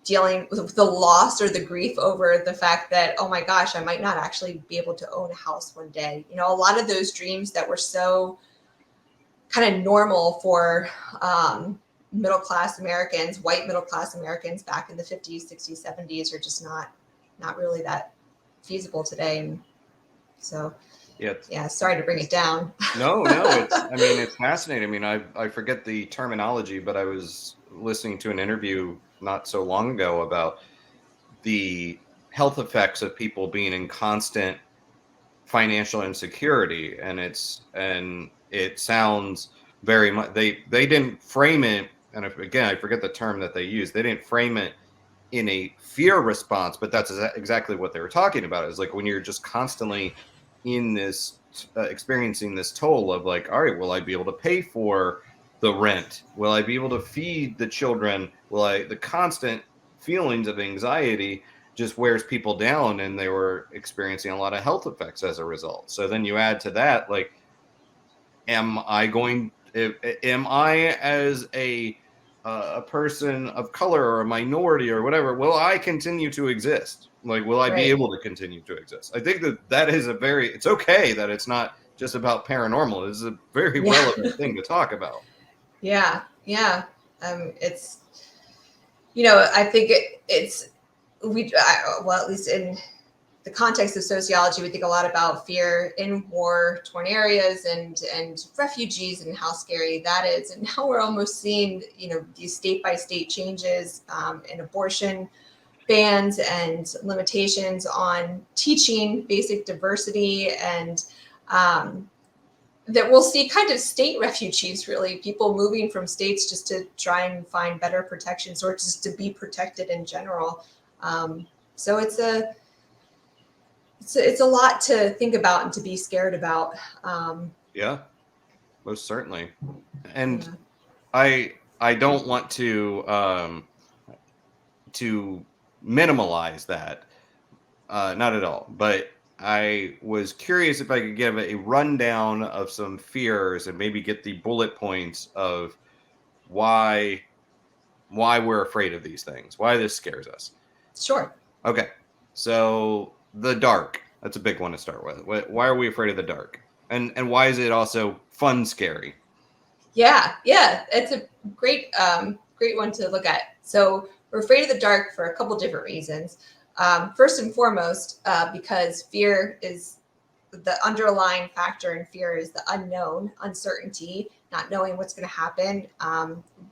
S2: dealing with the loss or the grief over the fact that, oh my gosh, I might not actually be able to own a house one day. A lot of those dreams that were so kind of normal for middle-class Americans, white middle-class Americans back in the 50s, 60s, 70s are just not really that feasible today. And so, yeah, sorry to bring it down.
S1: No, it's fascinating. I mean, I forget the terminology, but I was listening to an interview not so long ago about the health effects of people being in constant financial insecurity, and it sounds very much, they didn't frame it, and again, I forget the term that they used. They didn't frame it in a fear response, but that's exactly what they were talking about. Is like when you're just constantly in this experiencing this toll of like, all right, will I be able to pay for the rent? Will I be able to feed the children? The constant feelings of anxiety just wears people down, and they were experiencing a lot of health effects as a result. So then you add to that, like, am I as a person of color or a minority or whatever, will I continue to exist? Like, will I be able to continue to exist? I think that is it's okay that it's not just about paranormal. It's a very relevant thing to talk about.
S2: Yeah. It's, I think well, at least in the context of sociology, we think a lot about fear in war-torn areas and refugees and how scary that is. And now we're almost seeing, these state-by-state changes in abortion bans and limitations on teaching basic diversity, and that we'll see kind of state refugees, really, people moving from states just to try and find better protections or just to be protected in general. So it's a lot to think about and to be scared about.
S1: Yeah, most certainly. And I don't want to minimalize that, not at all. But I was curious if I could give a rundown of some fears and maybe get the bullet points of why we're afraid of these things, why this scares us.
S2: Sure.
S1: Okay, so the dark. That's a big one to start with. Why are we afraid of the dark? And why is it also fun scary?
S2: Yeah, it's a great one to look at. So we're afraid of the dark for a couple different reasons. First and foremost, because fear is the underlying factor in fear is the unknown, uncertainty, not knowing what's going to happen,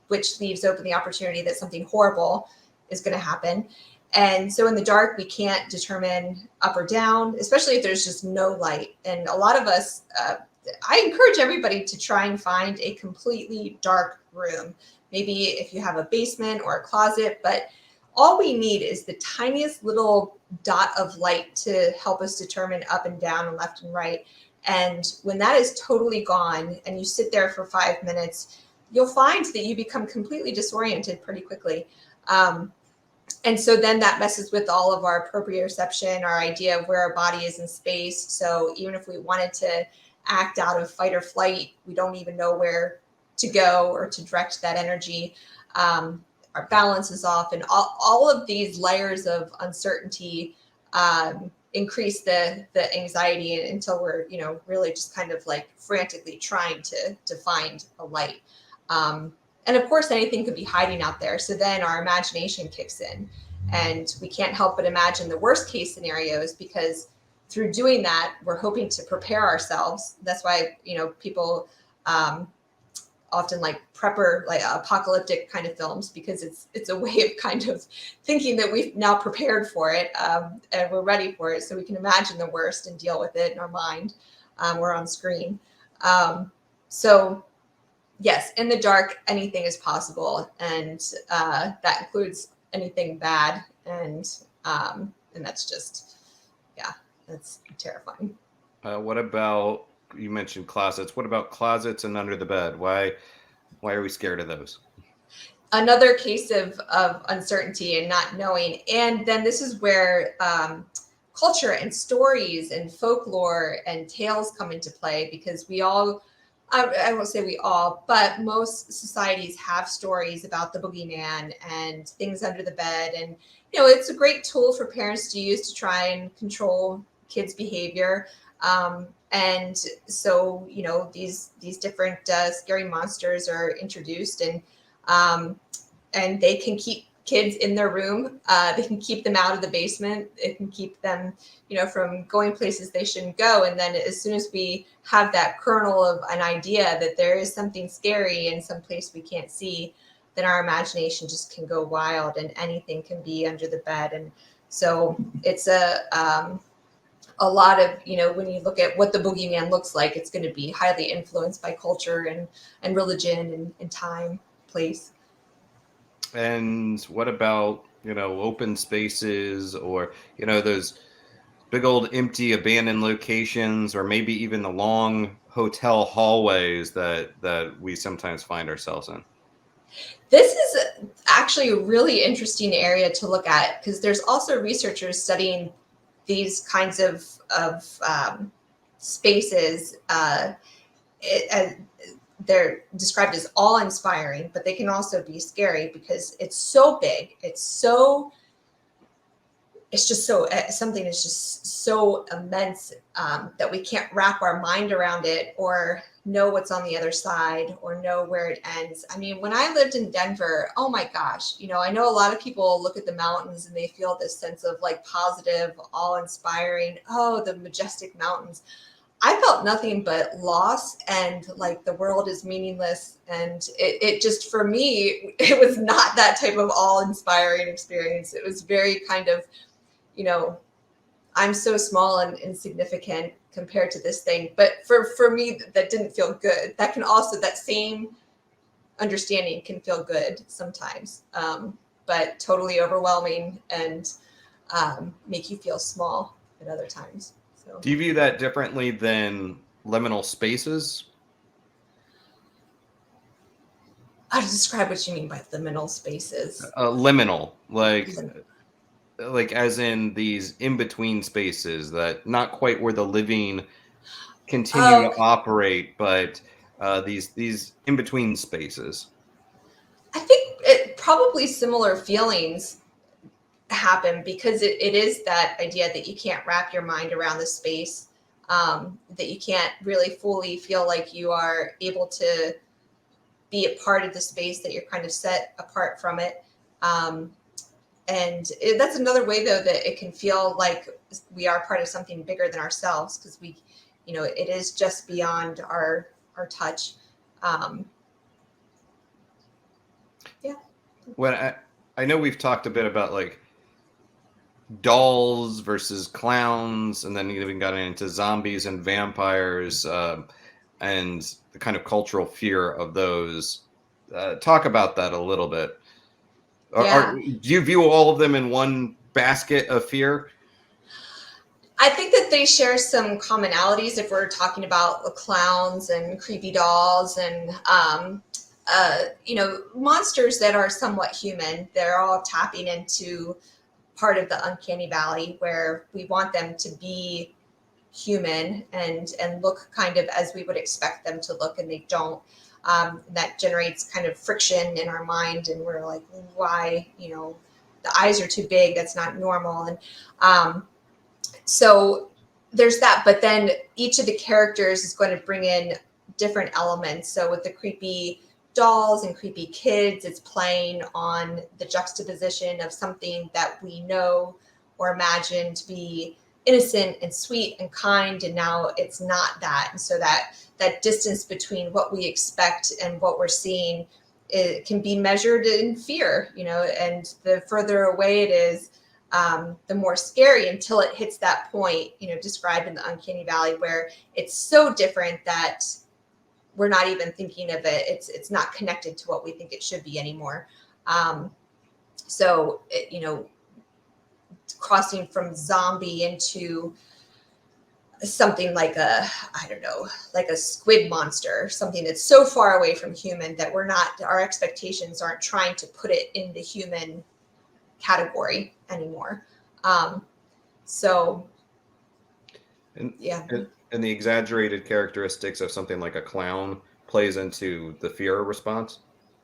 S2: which leaves open the opportunity that something horrible is going to happen. And so in the dark, we can't determine up or down, especially if there's just no light. And a lot of us, I encourage everybody to try and find a completely dark room. Maybe if you have a basement or a closet, but all we need is the tiniest little dot of light to help us determine up and down and left and right. And when that is totally gone and you sit there for 5 minutes, you'll find that you become completely disoriented pretty quickly. And so then that messes with all of our proprioception, our idea of where our body is in space. So even if we wanted to act out of fight or flight, we don't even know where to go or to direct that energy. Our balance is off, and all of these layers of uncertainty increase the anxiety until we're, really just kind of like frantically trying to find a light. And of course, anything could be hiding out there. So then our imagination kicks in, and we can't help but imagine the worst case scenarios, because through doing that, we're hoping to prepare ourselves. That's why, people often like prepper, like apocalyptic kind of films, because it's a way of kind of thinking that we've now prepared for it, and we're ready for it, so we can imagine the worst and deal with it in our mind or on screen. So yes, in the dark, anything is possible, and that includes anything bad, and that's just, that's terrifying.
S1: What about, you mentioned closets? What about closets and under the bed? Why are we scared of those?
S2: Another case of uncertainty and not knowing. And then this is where culture and stories and folklore and tales come into play, because we all, I won't say we all, but most societies have stories about the boogeyman and things under the bed. And, it's a great tool for parents to use to try and control kids' behavior. And so, these different scary monsters are introduced, and they can keep kids in their room. They can keep them out of the basement. It can keep them, from going places they shouldn't go. And then as soon as we have that kernel of an idea that there is something scary in some place we can't see, then our imagination just can go wild, and anything can be under the bed. And so it's a lot of, when you look at what the boogeyman looks like, it's going to be highly influenced by culture and religion and time, place.
S1: And what about, open spaces, or, those big old empty abandoned locations, or maybe even the long hotel hallways that we sometimes find ourselves in?
S2: This is actually a really interesting area to look at, because there's also researchers studying these kinds of spaces. They're described as awe-inspiring, but they can also be scary because it's so big. It's so it's just so, something is just so immense that we can't wrap our mind around it or know what's on the other side or know where it ends. I mean, when I lived in Denver, oh my gosh, I know a lot of people look at the mountains and they feel this sense of like positive, awe-inspiring, oh, the majestic mountains. I felt nothing but loss and like the world is meaningless. And it just, for me, it was not that type of awe-inspiring experience. It was very kind of, I'm so small and insignificant compared to this thing. But for me, that didn't feel good. That same understanding can feel good sometimes, but totally overwhelming and make you feel small at other times. So,
S1: Do you view that differently than liminal spaces?
S2: how to describe what you mean by liminal spaces?
S1: Liminal, like as in these in-between spaces that not quite where the living continue to
S2: Oh,
S1: operate, but these in-between spaces.
S2: I think probably similar feelings happen because it is that idea that you can't wrap your mind around the space, that you can't really fully feel like you are able to be a part of the space, that you're kind of set apart from it. That's another way, though, that it can feel like we are part of something bigger than ourselves because it is just beyond our touch. Yeah.
S1: When I know we've talked a bit about like dolls versus clowns, and then you even got into zombies and vampires, and the kind of cultural fear of those. Talk about that a little bit.
S2: Yeah.
S1: Do you view all of them in one basket of fear?
S2: I think that they share some commonalities if we're talking about clowns and creepy dolls and monsters that are somewhat human. They're all tapping into part of the uncanny valley where we want them to be human and look kind of as we would expect them to look, and they don't. That generates kind of friction in our mind, and we're like, why? The eyes are too big. That's not normal. And so there's that, but then each of the characters is going to bring in different elements. So with the creepy dolls and creepy kids, it's playing on the juxtaposition of something that we know or imagine to be innocent and sweet and kind, and now it's not that. And so that distance between what we expect and what we're seeing, it can be measured in fear, and the further away it is, the more scary, until it hits that point, described in the uncanny valley, where it's so different that we're not even thinking of it. It's not connected to what we think it should be anymore. So, crossing from zombie into something like like a squid monster, something that's so far away from human that our expectations aren't trying to put it in the human category anymore. So
S1: And,
S2: yeah.
S1: and the exaggerated characteristics of something like a clown plays into the fear response.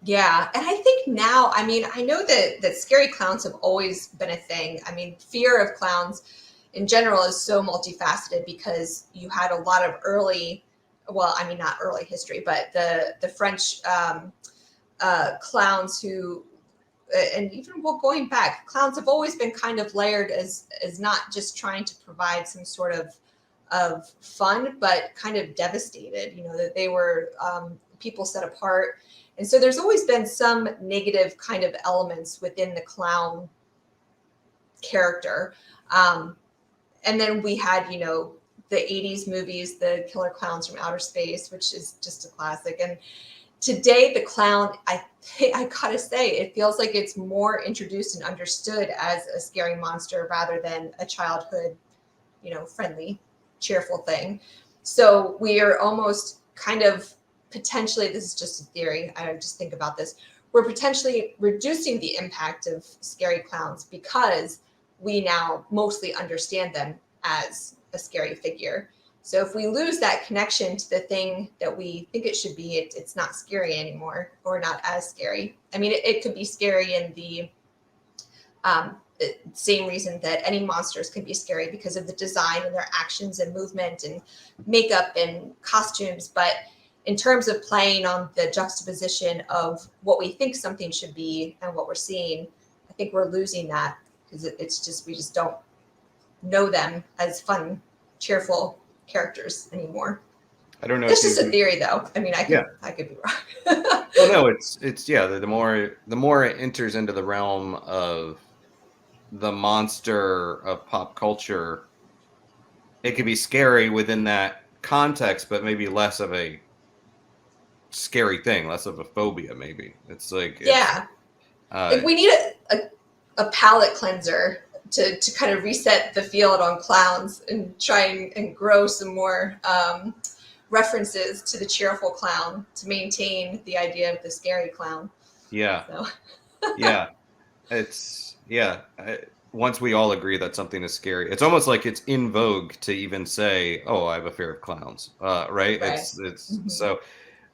S2: Yeah. And I think now, I mean, I know that scary clowns have always been a thing. I mean, fear of clowns in general is so multifaceted because you had a lot of not early history, but the French clowns who, and even going back, clowns have always been kind of layered as not just trying to provide some sort of fun, but kind of devastated, that they were people set apart. And so there's always been some negative kind of elements within the clown character. And then we had, the 80s movies, the Killer Clowns from Outer Space, which is just a classic. And today, the clown, I gotta say, it feels like it's more introduced and understood as a scary monster rather than a childhood, friendly, cheerful thing. So we are almost kind of potentially, this is just a theory, I just think about this, we're potentially reducing the impact of scary clowns because we now mostly understand them as a scary figure. So if we lose that connection to the thing that we think it should be, it's not scary anymore, or not as scary. I mean, it could be scary in the same reason that any monsters can be scary, because of the design and their actions and movement and makeup and costumes. But in terms of playing on the juxtaposition of what we think something should be and what we're seeing, I think we're losing that, because it's just, we just don't know them as fun, cheerful characters anymore.
S1: I don't know.
S2: It's just a theory, though. I mean, I could be wrong.
S1: Well, no, it's the more it enters into the realm of the monster of pop culture, it could be scary within that context, but maybe less of a scary thing, less of a phobia. Maybe it's like
S2: like we need a palate cleanser to kind of reset the field on clowns and try and grow some more references to the cheerful clown to maintain the idea of the scary clown.
S1: Yeah.
S2: So.
S1: Once we all agree that something is scary, it's almost like it's in vogue to even say, "Oh, I have a fear of clowns." Right? It's
S2: Mm-hmm.
S1: So.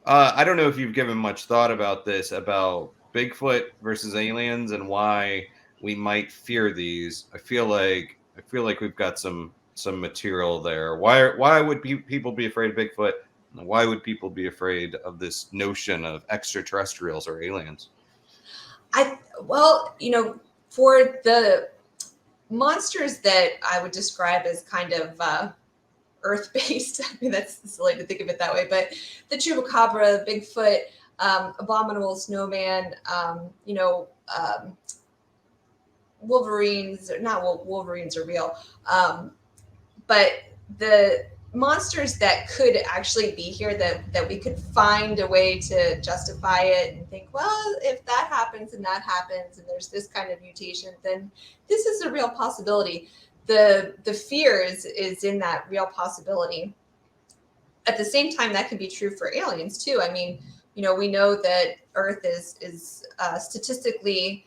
S1: I don't know if you've given much thought about this, about Bigfoot versus aliens and why we might fear these. I feel like we've got some material there. Why would people be afraid of Bigfoot? Why would people be afraid of this notion of extraterrestrials or aliens?
S2: For the monsters that I would describe as kind of earth-based, I mean, that's silly to think of it that way, but the chupacabra, Bigfoot, abominable snowman, Wolverines, Wolverines are real, but the monsters that could actually be here, that we could find a way to justify it and think, well, if that happens and that happens and there's this kind of mutation, then this is a real possibility. The fear is in that real possibility. At the same time, that can be true for aliens too. I mean, we know that Earth is statistically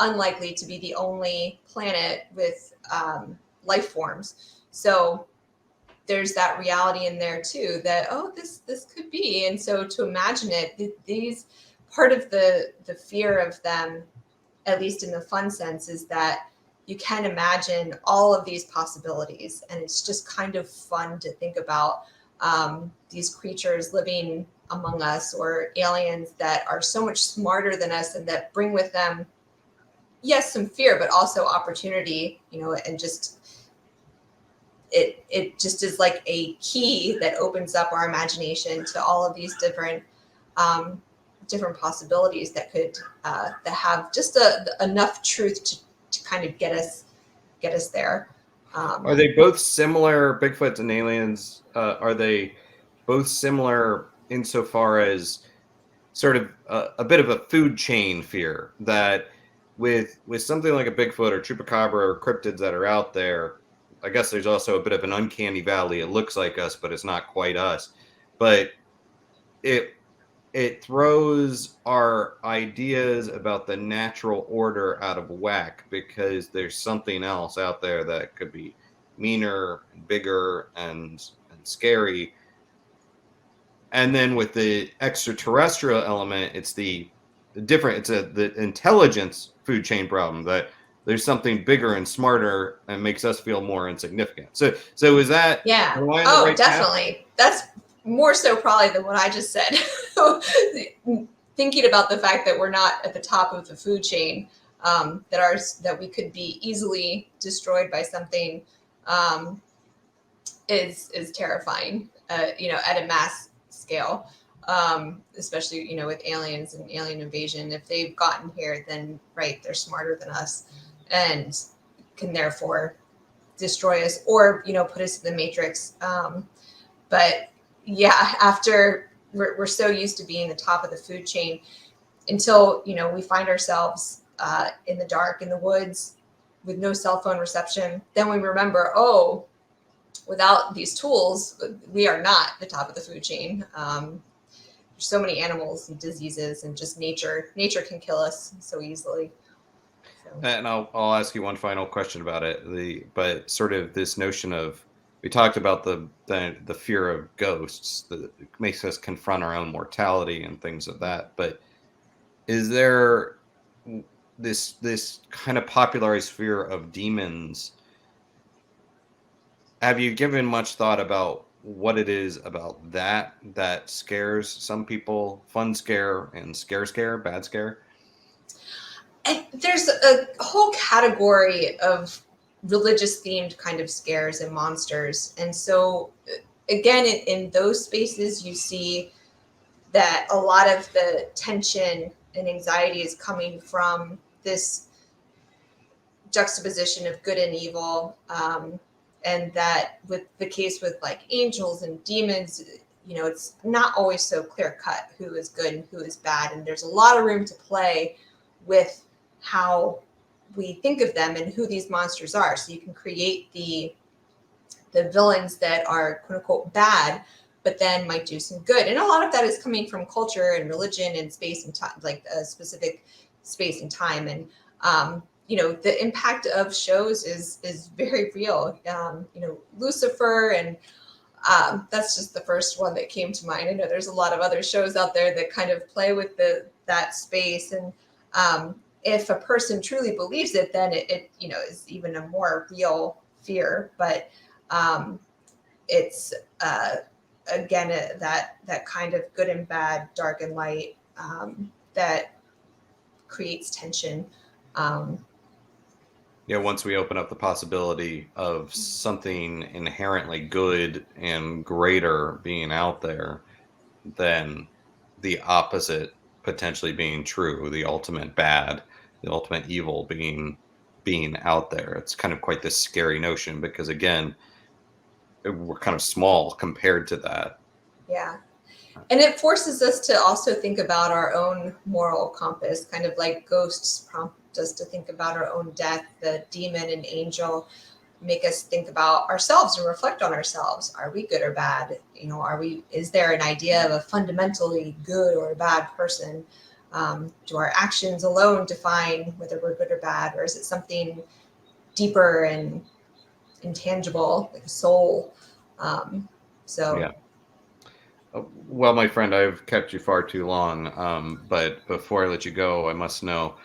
S2: unlikely to be the only planet with life forms. So there's that reality in there too, that, this could be. And so to imagine it, these part of the fear of them, at least in the fun sense, is that you can imagine all of these possibilities. And it's just kind of fun to think about these creatures living among us, or aliens that are so much smarter than us and that bring with them, yes, some fear, but also opportunity, and just, it just is like a key that opens up our imagination to all of these different possibilities that could that have just enough truth to kind of get us there.
S1: Are they both similar, Bigfoot and aliens? Are they both similar insofar as sort of a bit of a food chain fear, that with something like a Bigfoot or chupacabra or cryptids that are out there, I guess there's also a bit of an uncanny valley. It looks like us, but it's not quite us. But it throws our ideas about the natural order out of whack, because there's something else out there that could be meaner and bigger and scary. And then with the extraterrestrial element, it's the intelligence food chain problem, that there's something bigger and smarter and makes us feel more insignificant. So is that,
S2: yeah?
S1: right
S2: Definitely. That's more so probably than what I just said. Thinking about the fact that we're not at the top of the food chain, that we could be easily destroyed by something, is terrifying. At a mass scale, especially with aliens and alien invasion. If they've gotten here, then they're smarter than us and can therefore destroy us, or put us in the matrix. But yeah, after we're so used to being the top of the food chain, until we find ourselves in the dark, in the woods, with no cell phone reception, then we remember, without these tools, we are not the top of the food chain. There's so many animals and diseases, and just nature can kill us so easily. So.
S1: And I'll ask you one final question about it. But sort of this notion of, we talked about the fear of ghosts that makes us confront our own mortality and things of that. But is there this kind of popularized fear of demons. Have you given much thought about what it is about that scares some people? Fun scare and scare, bad scare?
S2: There's a whole category of religious themed kind of scares and monsters. And so, again, in those spaces, you see that a lot of the tension and anxiety is coming from this juxtaposition of good and evil. And that with the case with like angels and demons, it's not always so clear cut who is good and who is bad. And there's a lot of room to play with how we think of them and who these monsters are. So you can create the villains that are quote unquote bad, but then might do some good. And a lot of that is coming from culture and religion and space and time, like a specific space and time. And, the impact of shows is very real. Lucifer, and that's just the first one that came to mind. I know there's a lot of other shows out there that kind of play with that space. And if a person truly believes it, then it is even a more real fear. But it's again that kind of good and bad, dark and light, that creates tension.
S1: Once we open up the possibility of something inherently good and greater being out there, then the opposite potentially being true, the ultimate bad, the ultimate evil being out there. It's kind of quite this scary notion because, again, we're kind of small compared to that.
S2: Yeah. And it forces us to also think about our own moral compass, kind of like ghosts prompt us to think about our own death. The demon and angel make us think about ourselves and reflect on ourselves. Are we good or bad? Is there an idea of a fundamentally good or a bad person? Do our actions alone define whether we're good or bad? Or is it something deeper and intangible, like a soul?
S1: Yeah. Well, my friend, I've kept you far too long. But before I let you go, I must know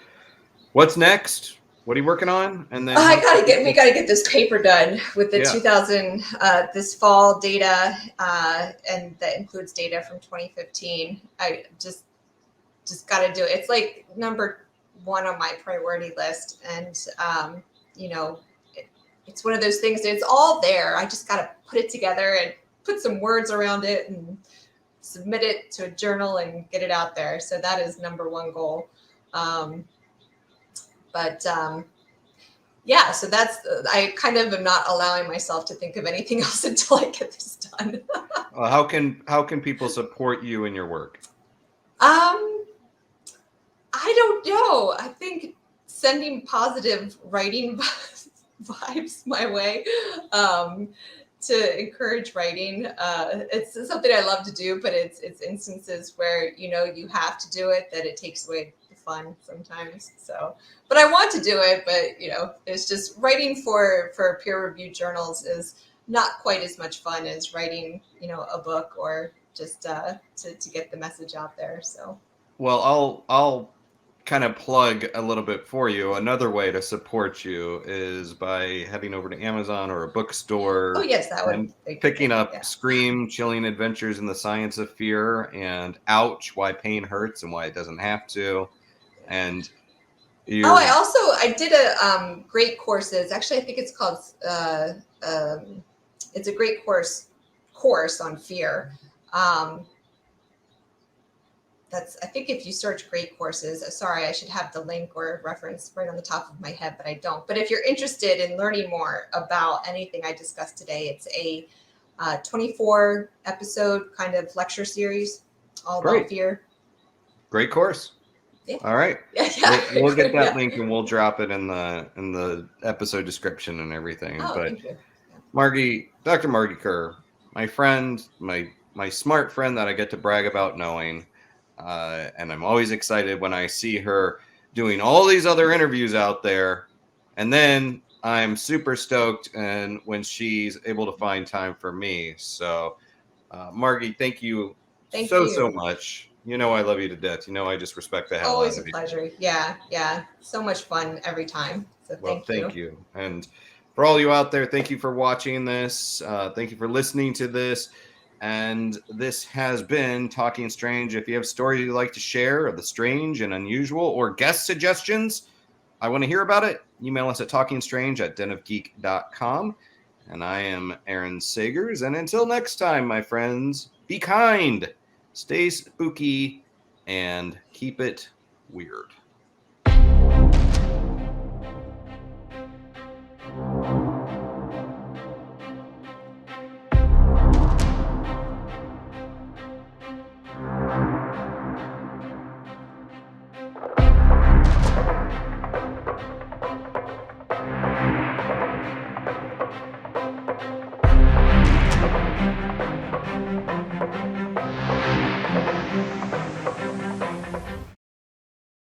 S1: what's next. What are you working on? And then
S2: we got to get this paper done with the 2000 this fall data, and that includes data from 2015. I just got to do it. It's like number one on my priority list, and it's one of those things that it's all there. I just got to put it together and put some words around it and submit it to a journal and get it out there. So that is number one goal. So that's, I kind of am not allowing myself to think of anything else until I get this done.
S1: Well, how can people support you in your work?
S2: I don't know. I think sending positive writing vibes my way, to encourage writing. It's something I love to do, but it's instances where, you have to do it, that it takes away the fun sometimes. So, but I want to do it, but it's just writing for peer-reviewed journals is not quite as much fun as writing, a book or just to get the message out there. So,
S1: well, I'll kind of plug a little bit for you. Another way to support you is by heading over to Amazon or a bookstore.
S2: Oh yes, that would.
S1: And picking up Scream, Chilling Adventures in the Science of Fear, and Ouch, Why Pain Hurts and Why It Doesn't Have to. And
S2: I did a great courses. Actually, I think it's called it's a great course on fear. I think if you search great courses, sorry, I should have the link or reference right on the top of my head, but I don't. But if you're interested in learning more about anything I discussed today, it's a 24 episode kind of lecture series all about fear.
S1: Great course.
S2: Yeah.
S1: All right. We'll get that link and we'll drop it in the episode description and everything.
S2: Oh,
S1: but
S2: thank you.
S1: Margee, Dr. Margee Kerr, my friend, my smart friend that I get to brag about knowing. And I'm always excited when I see her doing all these other interviews out there. And then I'm super stoked and when she's able to find time for me. So, Margee, thank you so much You know I love you to death. You know I just respect the hell out
S2: Always a
S1: of you.
S2: pleasure. Yeah, yeah. So much fun every time. So
S1: Well,
S2: thank you.
S1: thank you. And for all you out there, thank you for watching this. Thank you for listening to this. And this has been Talking Strange. If you have stories you'd like to share of the strange and unusual or guest suggestions, I want to hear about it. Email us at talkingstrange@denofgeek.com. And I am Aaron Sagers. And until next time, my friends, be kind, stay spooky, and keep it weird.